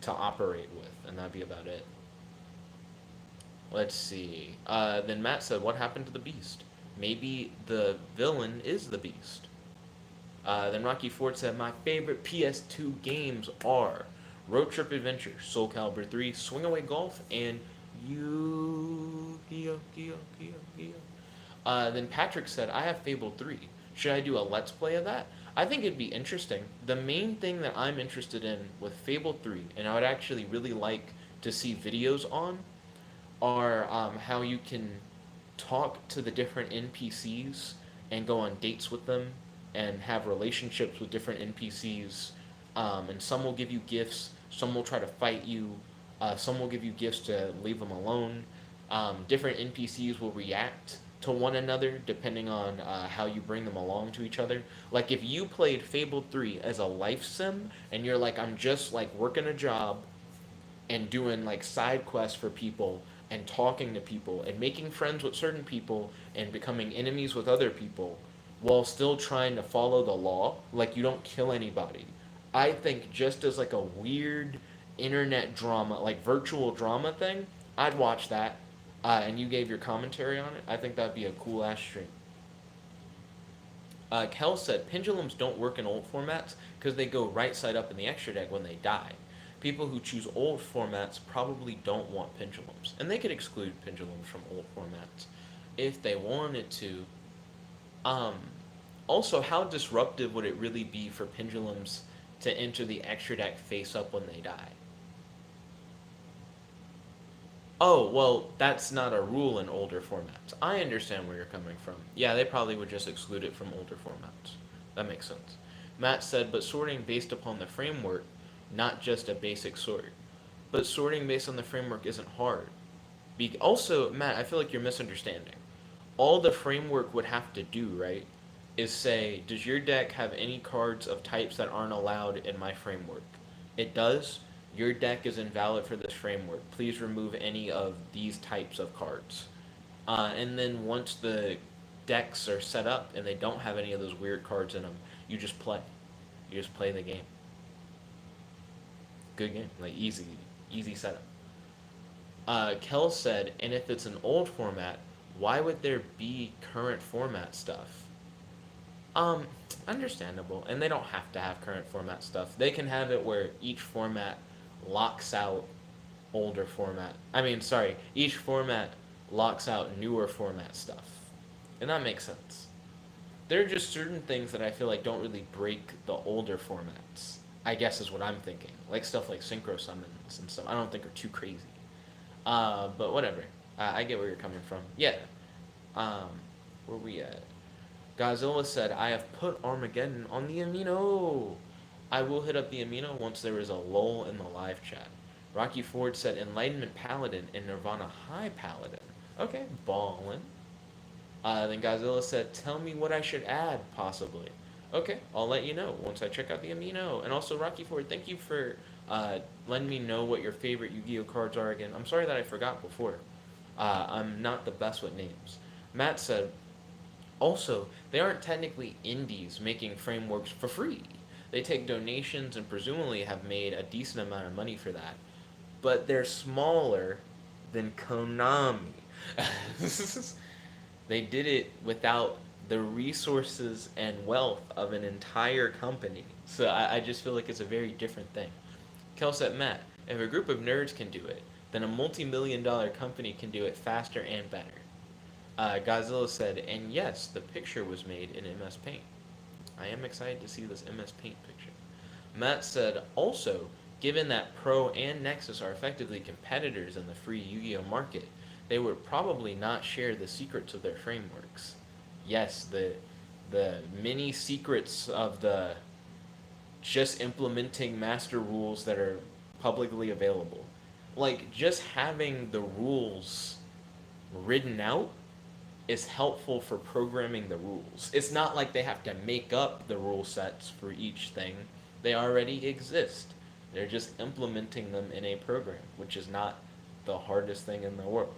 [SPEAKER 1] to operate with, and that'd be about it. Let's see. Then Matt said, "What happened to the Beast? Maybe the villain is the Beast." Then Rocky Ford said, "My favorite PS2 games are Road Trip Adventure, Soul Calibur 3, Swing Away Golf, and Yu-Gi-Oh! Then Patrick said, "I have Fable 3. Should I do a Let's Play of that?" I think it'd be interesting. The main thing that I'm interested in with Fable 3, and I would actually really like to see videos on, are how you can talk to the different NPCs and go on dates with them and have relationships with different NPCs. And some will give you gifts, some will try to fight you, some will give you gifts to leave them alone. Different NPCs will react to one another depending on how you bring them along to each other. Like if you played Fable 3 as a life sim and you're like, I'm just like working a job and doing like side quests for people and talking to people and making friends with certain people and becoming enemies with other people while still trying to follow the law, like you don't kill anybody. I think just as like a weird internet drama, like virtual drama thing, I'd watch that. And you gave your commentary on it. I think that'd be a cool ass stream. Kel said pendulums don't work in old formats because they go right side up in the extra deck when they die. People who choose old formats probably don't want pendulums, and they could exclude pendulums from old formats if they wanted to. Um, Also, how disruptive would it really be for pendulums to enter the extra deck face up when they die? Oh, well, that's not a rule in older formats. I understand where you're coming from. Yeah, they probably would just exclude it from older formats. That makes sense. Matt said, but sorting based upon the framework, not just a basic sort. But sorting based on the framework isn't hard. Also, Matt, I feel like you're misunderstanding. All the framework would have to do, right, is say, does your deck have any cards of types that aren't allowed in my framework? It does. Your deck is invalid for this framework. Please remove any of these types of cards. And then once the decks are set up and they don't have any of those weird cards in them, you just play. You just play the game. Good game. Like, easy setup. Kel said, and if it's an old format, why would there be current format stuff? Um, Understandable. And they don't have to have current format stuff. They can have it where each format locks out older format. Each format locks out newer format stuff. And that makes sense. There are just certain things that I feel like don't really break the older formats. I guess is what I'm thinking. Like stuff like synchro summons and stuff. I don't think are too crazy. But whatever. I get where you're coming from. Yeah. Um, where we at? Godzilla said, I have put Armageddon on the Amino. I will hit up the Amino once there is a lull in the live chat. Rocky Ford said, Enlightenment Paladin and Nirvana High Paladin. Okay, ballin'. Then Godzilla said, tell me what I should add, possibly. Okay, I'll let you know once I check out the Amino. And also, Rocky Ford, thank you for letting me know what your favorite Yu-Gi-Oh cards are again. I'm sorry that I forgot before. I'm not the best with names. Matt said, also, they aren't technically indies making frameworks for free. They take donations and presumably have made a decent amount of money for that. But they're smaller than Konami. They did it without the resources and wealth of an entire company. So I just feel like it's a very different thing. Kel said, Matt, if a group of nerds can do it, then a multi-million-dollar company can do it faster and better. Godzilla said, and yes, the picture was made in MS Paint. I am excited to see this MS Paint picture. Matt said, also, given that Pro and Nexus are effectively competitors in the free Yu-Gi-Oh market, they would probably not share the secrets of their frameworks. Yes, the many secrets of the just implementing master rules that are publicly available. Like, just having the rules written out is helpful for programming the rules. It's not like they have to make up the rule sets for each thing. They already exist. They're just implementing them in a program, which is not the hardest thing in the world.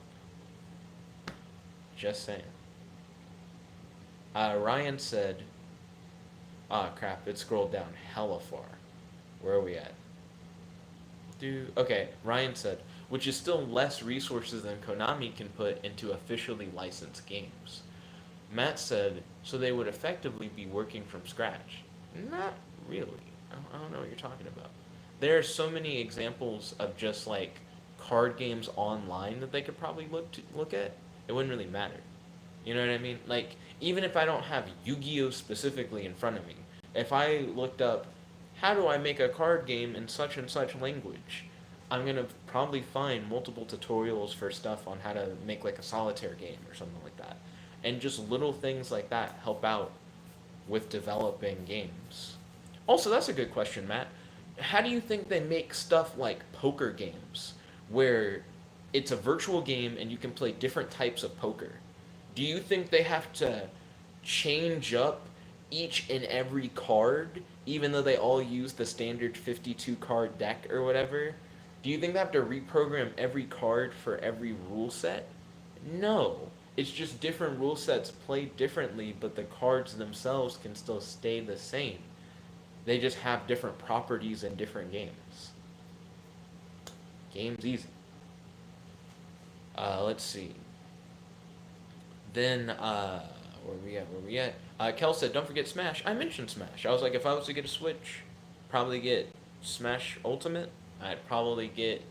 [SPEAKER 1] Just saying. Ryan said, ah, crap, it scrolled down hella far. Where are we at? Okay, Ryan said, which is still less resources than Konami can put into officially licensed games. Matt said, so they would effectively be working from scratch. Not really. I don't know what you're talking about. There are so many examples of just like card games online that they could probably look at. It wouldn't really matter. You know what I mean? Like even if I don't have Yu-Gi-Oh specifically in front of me, if I looked up how do I make a card game in such and such language, I'm gonna probably find multiple tutorials for stuff on how to make like a solitaire game or something like that. And just little things like that help out with developing games. Also, that's a good question, Matt. How do you think they make stuff like poker games where it's a virtual game and you can play different types of poker? Do you think they have to change up each and every card, even though they all use the standard 52 card deck or whatever? Do you think they have to reprogram every card for every rule set? No. It's just different rule sets played differently, but the cards themselves can still stay the same. They just have different properties in different games. Game's easy. Let's see. Then, where we at? Where we at? Kel said, don't forget Smash. I mentioned Smash. I was like, if I was to get a Switch, probably get Smash Ultimate. I'd probably get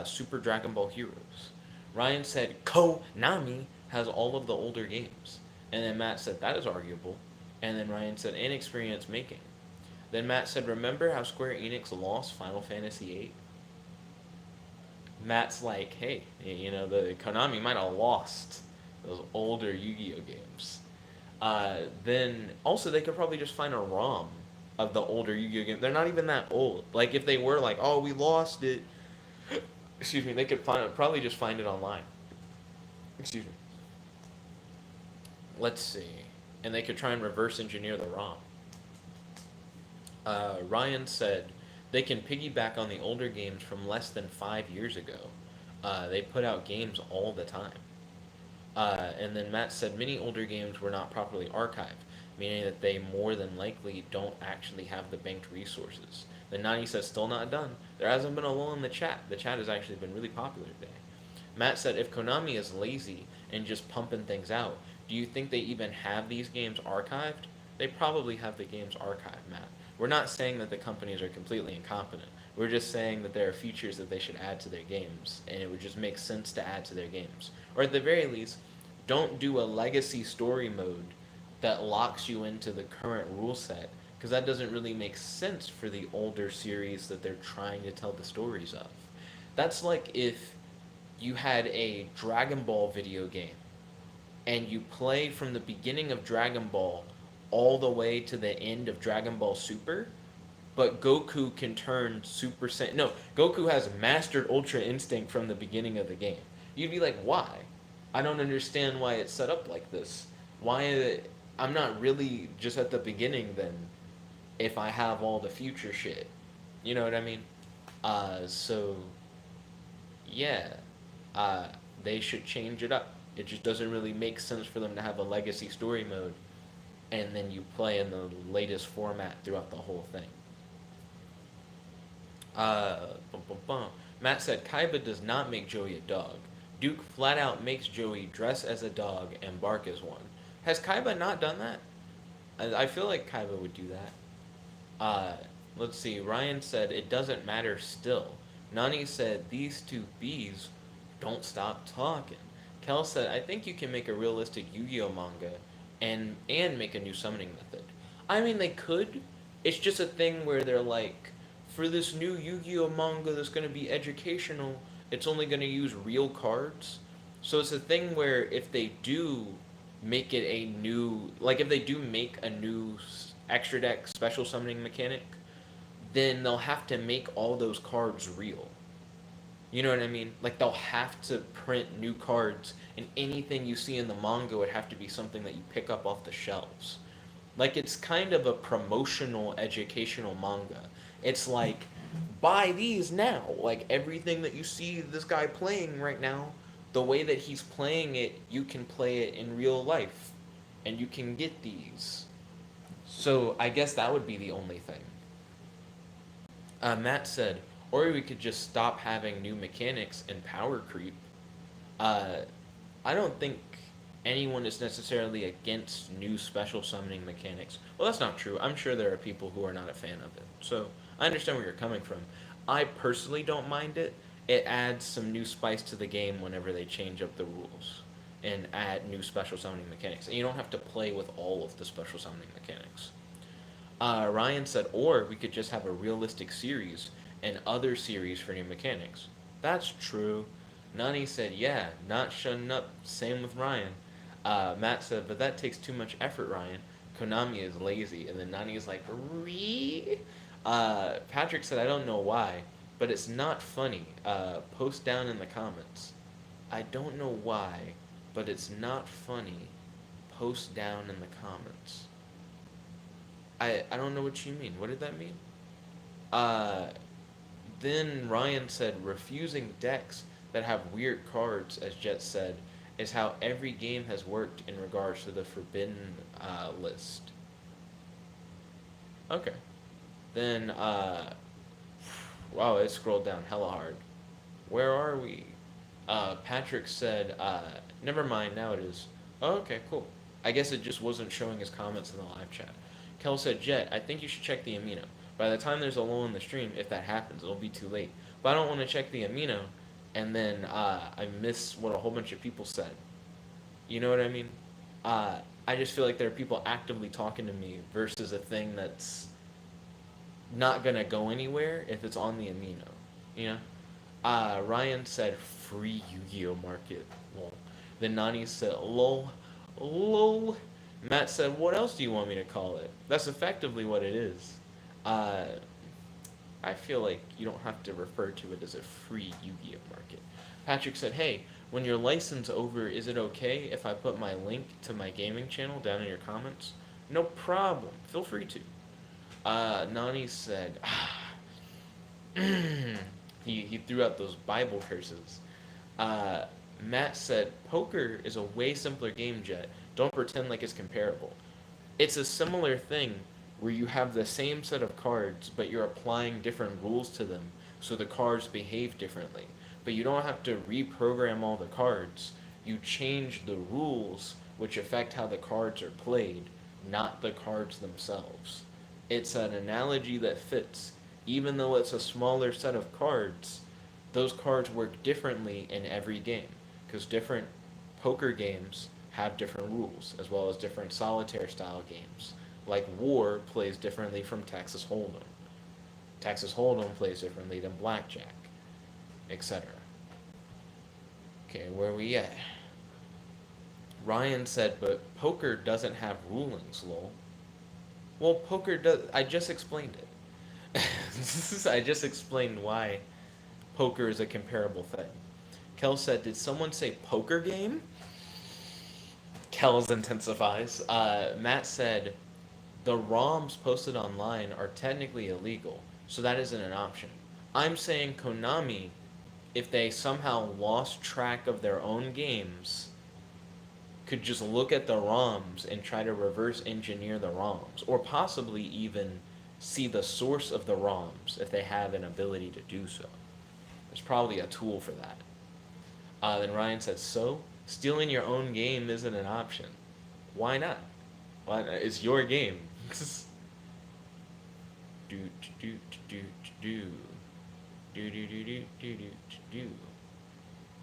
[SPEAKER 1] Super Dragon Ball Heroes. Ryan said, Konami has all of the older games. And then Matt said, that is arguable. And then Ryan said, inexperience making. Then Matt said, remember how Square Enix lost Final Fantasy VIII? Matt's like, hey, you know, the Konami might have lost those older Yu-Gi-Oh games. Then also they could probably just find a ROM of the older Yu-Gi-Oh games. They're not even that old. Like if they were like, oh, we lost it. Excuse me. They could probably just find it online. Excuse me. Let's see. And they could try and reverse engineer the ROM. Ryan said they can piggyback on the older games from less than 5 years ago. They put out games all the time. And then Matt said many older games were not properly archived, meaning that they more than likely don't actually have the banked resources. Then Nani says still not done. There hasn't been a lull in the chat. The chat has actually been really popular today. Matt said if Konami is lazy and just pumping things out, do you think they even have these games archived? They probably have the games archived, Matt. We're not saying that the companies are completely incompetent. We're just saying that there are features that they should add to their games, and it would just make sense to add to their games. Or at the very least, don't do a legacy story mode that locks you into the current rule set, because that doesn't really make sense for the older series that they're trying to tell the stories of. That's like if you had a Dragon Ball video game and you play from the beginning of Dragon Ball all the way to the end of Dragon Ball Super, but Goku can turn Super Saiyan. No, Goku has mastered Ultra Instinct from the beginning of the game. You'd be like, why? I don't understand why it's set up like this. I'm not really just at the beginning then if I have all the future shit. You know what I mean? So, yeah. They should change it up. It just doesn't really make sense for them to have a legacy story mode and then you play in the latest format throughout the whole thing. Bum, bum, bum. Matt said Kaiba does not make Joey a dog. Duke flat out makes Joey dress as a dog and bark as one. Has Kaiba not done that? I feel like Kaiba would do that. Let's see. Ryan said it doesn't matter still. Nani said these two bees don't stop talking. Kel said I think you can make a realistic Yu-Gi-Oh manga and make a new summoning method. I mean they could. It's just a thing where they're like, for this new Yu-Gi-Oh manga that's going to be educational, it's only going to use real cards. So it's a thing where if they do make it a new, like if they do make a new extra deck special summoning mechanic, then they'll have to make all those cards real. You know what I mean? Like they'll have to print new cards, and anything you see in the manga would have to be something that you pick up off the shelves. Like it's kind of a promotional, educational manga. It's like, buy these now. Like everything that you see this guy playing right now, the way that he's playing it, you can play it in real life. and you can get these. So I guess that would be the only thing. Matt said, or we could just stop having new mechanics and power creep. Uh, I don't think anyone is necessarily against new special summoning mechanics. Well, that's not true. I'm sure there are people who are not a fan of it. So I understand where you're coming from. I personally don't mind it. It adds some new spice to the game whenever they change up the rules and add new special summoning mechanics. And you don't have to play with all of the special summoning mechanics. Ryan said, or we could just have a realistic series and other series for new mechanics. That's true. Nani said, yeah, not shutting up. Same with Ryan. Matt said, but that takes too much effort, Ryan. Konami is lazy. And then Nani is like, Ree? Patrick said, I don't know why, but it's not funny. Post down in the comments. I don't know why, but it's not funny. Post down in the comments. I don't know what you mean. What did that mean? Uh, then Ryan said, refusing decks that have weird cards, as Jet said, is how every game has worked in regards to the forbidden list. Okay. Then, wow, it scrolled down hella hard. Where are we? Patrick said, never mind, now it is. Oh, okay, cool. I guess it just wasn't showing his comments in the live chat. Kel said, Jet, I think you should check the amino. By the time there's a lull in the stream, if that happens, it'll be too late. But I don't want to check the amino, and then I miss what a whole bunch of people said. You know what I mean? I just feel like there are people actively talking to me versus a thing that's not gonna go anywhere if it's on the amino. You know? Ryan said free Yu-Gi-Oh market. Lol. Then Nani said lol, lol. Matt said, what else do you want me to call it? That's effectively what it is. Uh, I feel like you don't have to refer to it as a free Yu-Gi-Oh market. Patrick said, hey, when your license over, is it okay if I put my link to my gaming channel down in your comments? No problem. Feel free to. Nani said, he threw out those Bible curses. Matt said, poker is a way simpler game, Jet. Don't pretend like it's comparable. It's a similar thing where you have the same set of cards, but you're applying different rules to them, so the cards behave differently. But you don't have to reprogram all the cards. You change the rules which affect how the cards are played, not the cards themselves. It's an analogy that fits. Even though it's a smaller set of cards, those cards work differently in every game, because different poker games have different rules, as well as different solitaire style games. Like War plays differently from Texas Hold'em. Texas Hold'em plays differently than Blackjack, etc. Okay, where are we at? Ryan said, but poker doesn't have rulings, lol. Well, poker does. I just explained it. I just explained why poker is a comparable thing. Kel said, did someone say poker game? Kel's intensifies. Matt said, the ROMs posted online are technically illegal, so that isn't an option. I'm saying Konami, if they somehow lost track of their own games, could just look at the ROMs and try to reverse engineer the ROMs, or possibly even see the source of the ROMs if they have an ability to do so. There's probably a tool for that. Then Ryan said, so, stealing your own game isn't an option. Why not? Why not? It's your game. do do do do do do do do do do do.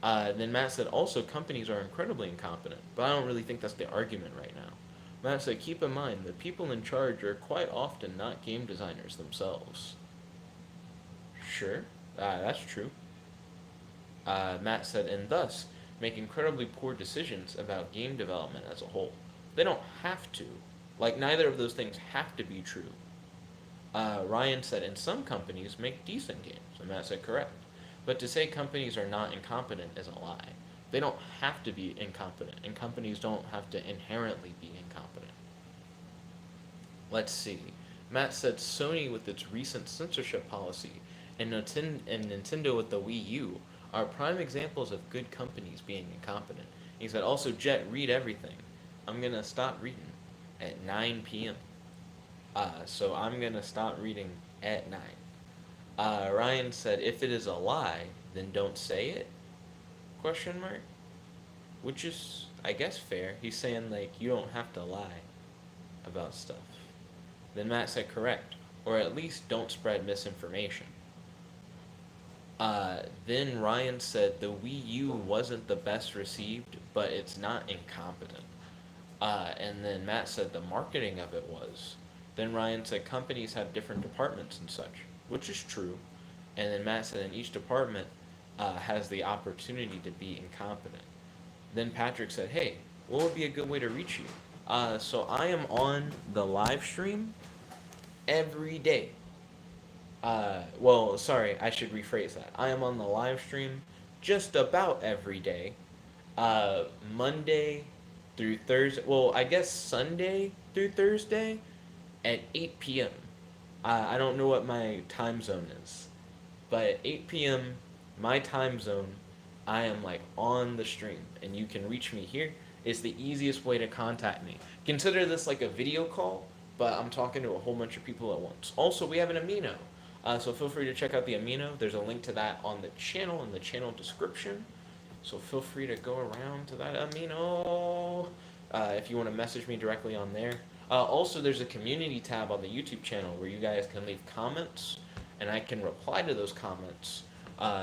[SPEAKER 1] Then Matt said, also, companies are incredibly incompetent, but I don't really think that's the argument right now. Matt said, keep in mind, the people in charge are quite often not game designers themselves. Sure, that's true. Matt said, and thus, make incredibly poor decisions about game development as a whole. They don't have to. Like, neither of those things have to be true. Ryan said, and some companies make decent games. And Matt said, correct. But to say companies are not incompetent is a lie. They don't have to be incompetent, and companies don't have to inherently be incompetent. Let's see. Matt said Sony with its recent censorship policy and Nintendo with the Wii U are prime examples of good companies being incompetent. He said, also, Jet, read everything. I'm gonna stop reading at 9 p.m. So I'm gonna stop reading at 9. Ryan said, if it is a lie, then don't say it? Question mark. Which is, I guess, fair. He's saying like you don't have to lie about stuff. Then Matt said correct, or at least don't spread misinformation. Then Ryan said the Wii U wasn't the best received, but it's not incompetent. And then Matt said the marketing of it was. Then Ryan said companies have different departments and such, which is true. And then Matt said in each department has the opportunity to be incompetent. Then Patrick said, hey, what would be a good way to reach you? So I am on the live stream every day. Well, sorry, I should rephrase that. I am on the live stream just about every day. Monday through Thursday. Well, I guess Sunday through Thursday at 8 p.m. I don't know what my time zone is, but at 8 p.m. my time zone, I am like on the stream, and you can reach me here. It's the easiest way to contact me. Consider this like a video call, but I'm talking to a whole bunch of people at once. Also, we have an amino. So feel free to check out the amino. There's a link to that on the channel in the channel description. So feel free to go around to that amino if you want to message me directly on there. Also, there's a community tab on the YouTube channel where you guys can leave comments, and I can reply to those comments.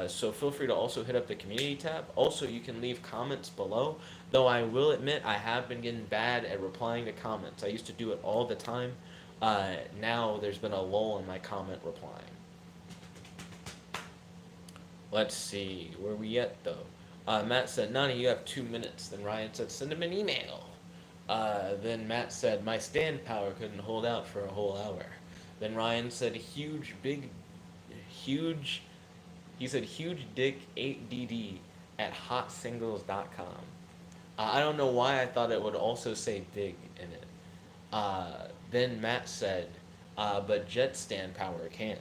[SPEAKER 1] So feel free to also hit up the community tab. Also, you can leave comments below, though I will admit I have been getting bad at replying to comments. I used to do it all the time. Now there's been a lull in my comment replying. Let's see, where we at though? Matt said, Nani, you have 2 minutes. Then Ryan said, send him an email. Then Matt said, my stand power couldn't hold out for a whole hour. Then Ryan said, huge dick 8DD at hotsingles.com. I don't know why I thought it would also say big in it. Then Matt said, but jet stand power can.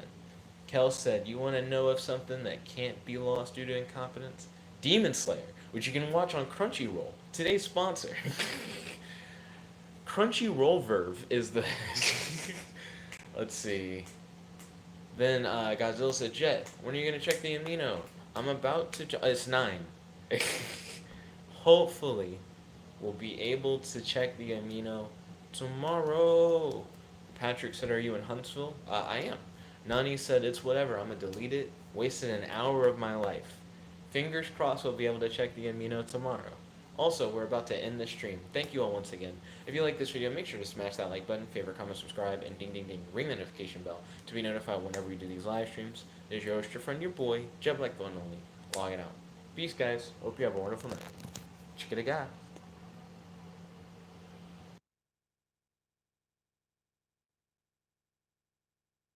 [SPEAKER 1] Kel said, you want to know of something that can't be lost due to incompetence? Demon Slayer, which you can watch on Crunchyroll. Today's sponsor. Crunchyroll Verve is the... Let's see. Then Godzilla said, Jet, when are you going to check the amino? I'm about to... It's 9. Hopefully, we'll be able to check the amino tomorrow. Patrick said, are you in Huntsville? I am. Nani said, it's whatever, I'm going to delete it. Wasted an hour of my life. Fingers crossed we'll be able to check the amino tomorrow. Also, we're about to end the stream. Thank you all once again. If you like this video, make sure to smash that like button, favorite, comment, subscribe, and ding ding ding, ring the notification bell to be notified whenever we do these live streams. There's your host, your friend, your boy, JetBlackRlsh, logging out. Peace, guys. Hope you have a wonderful night. Chickadee guy.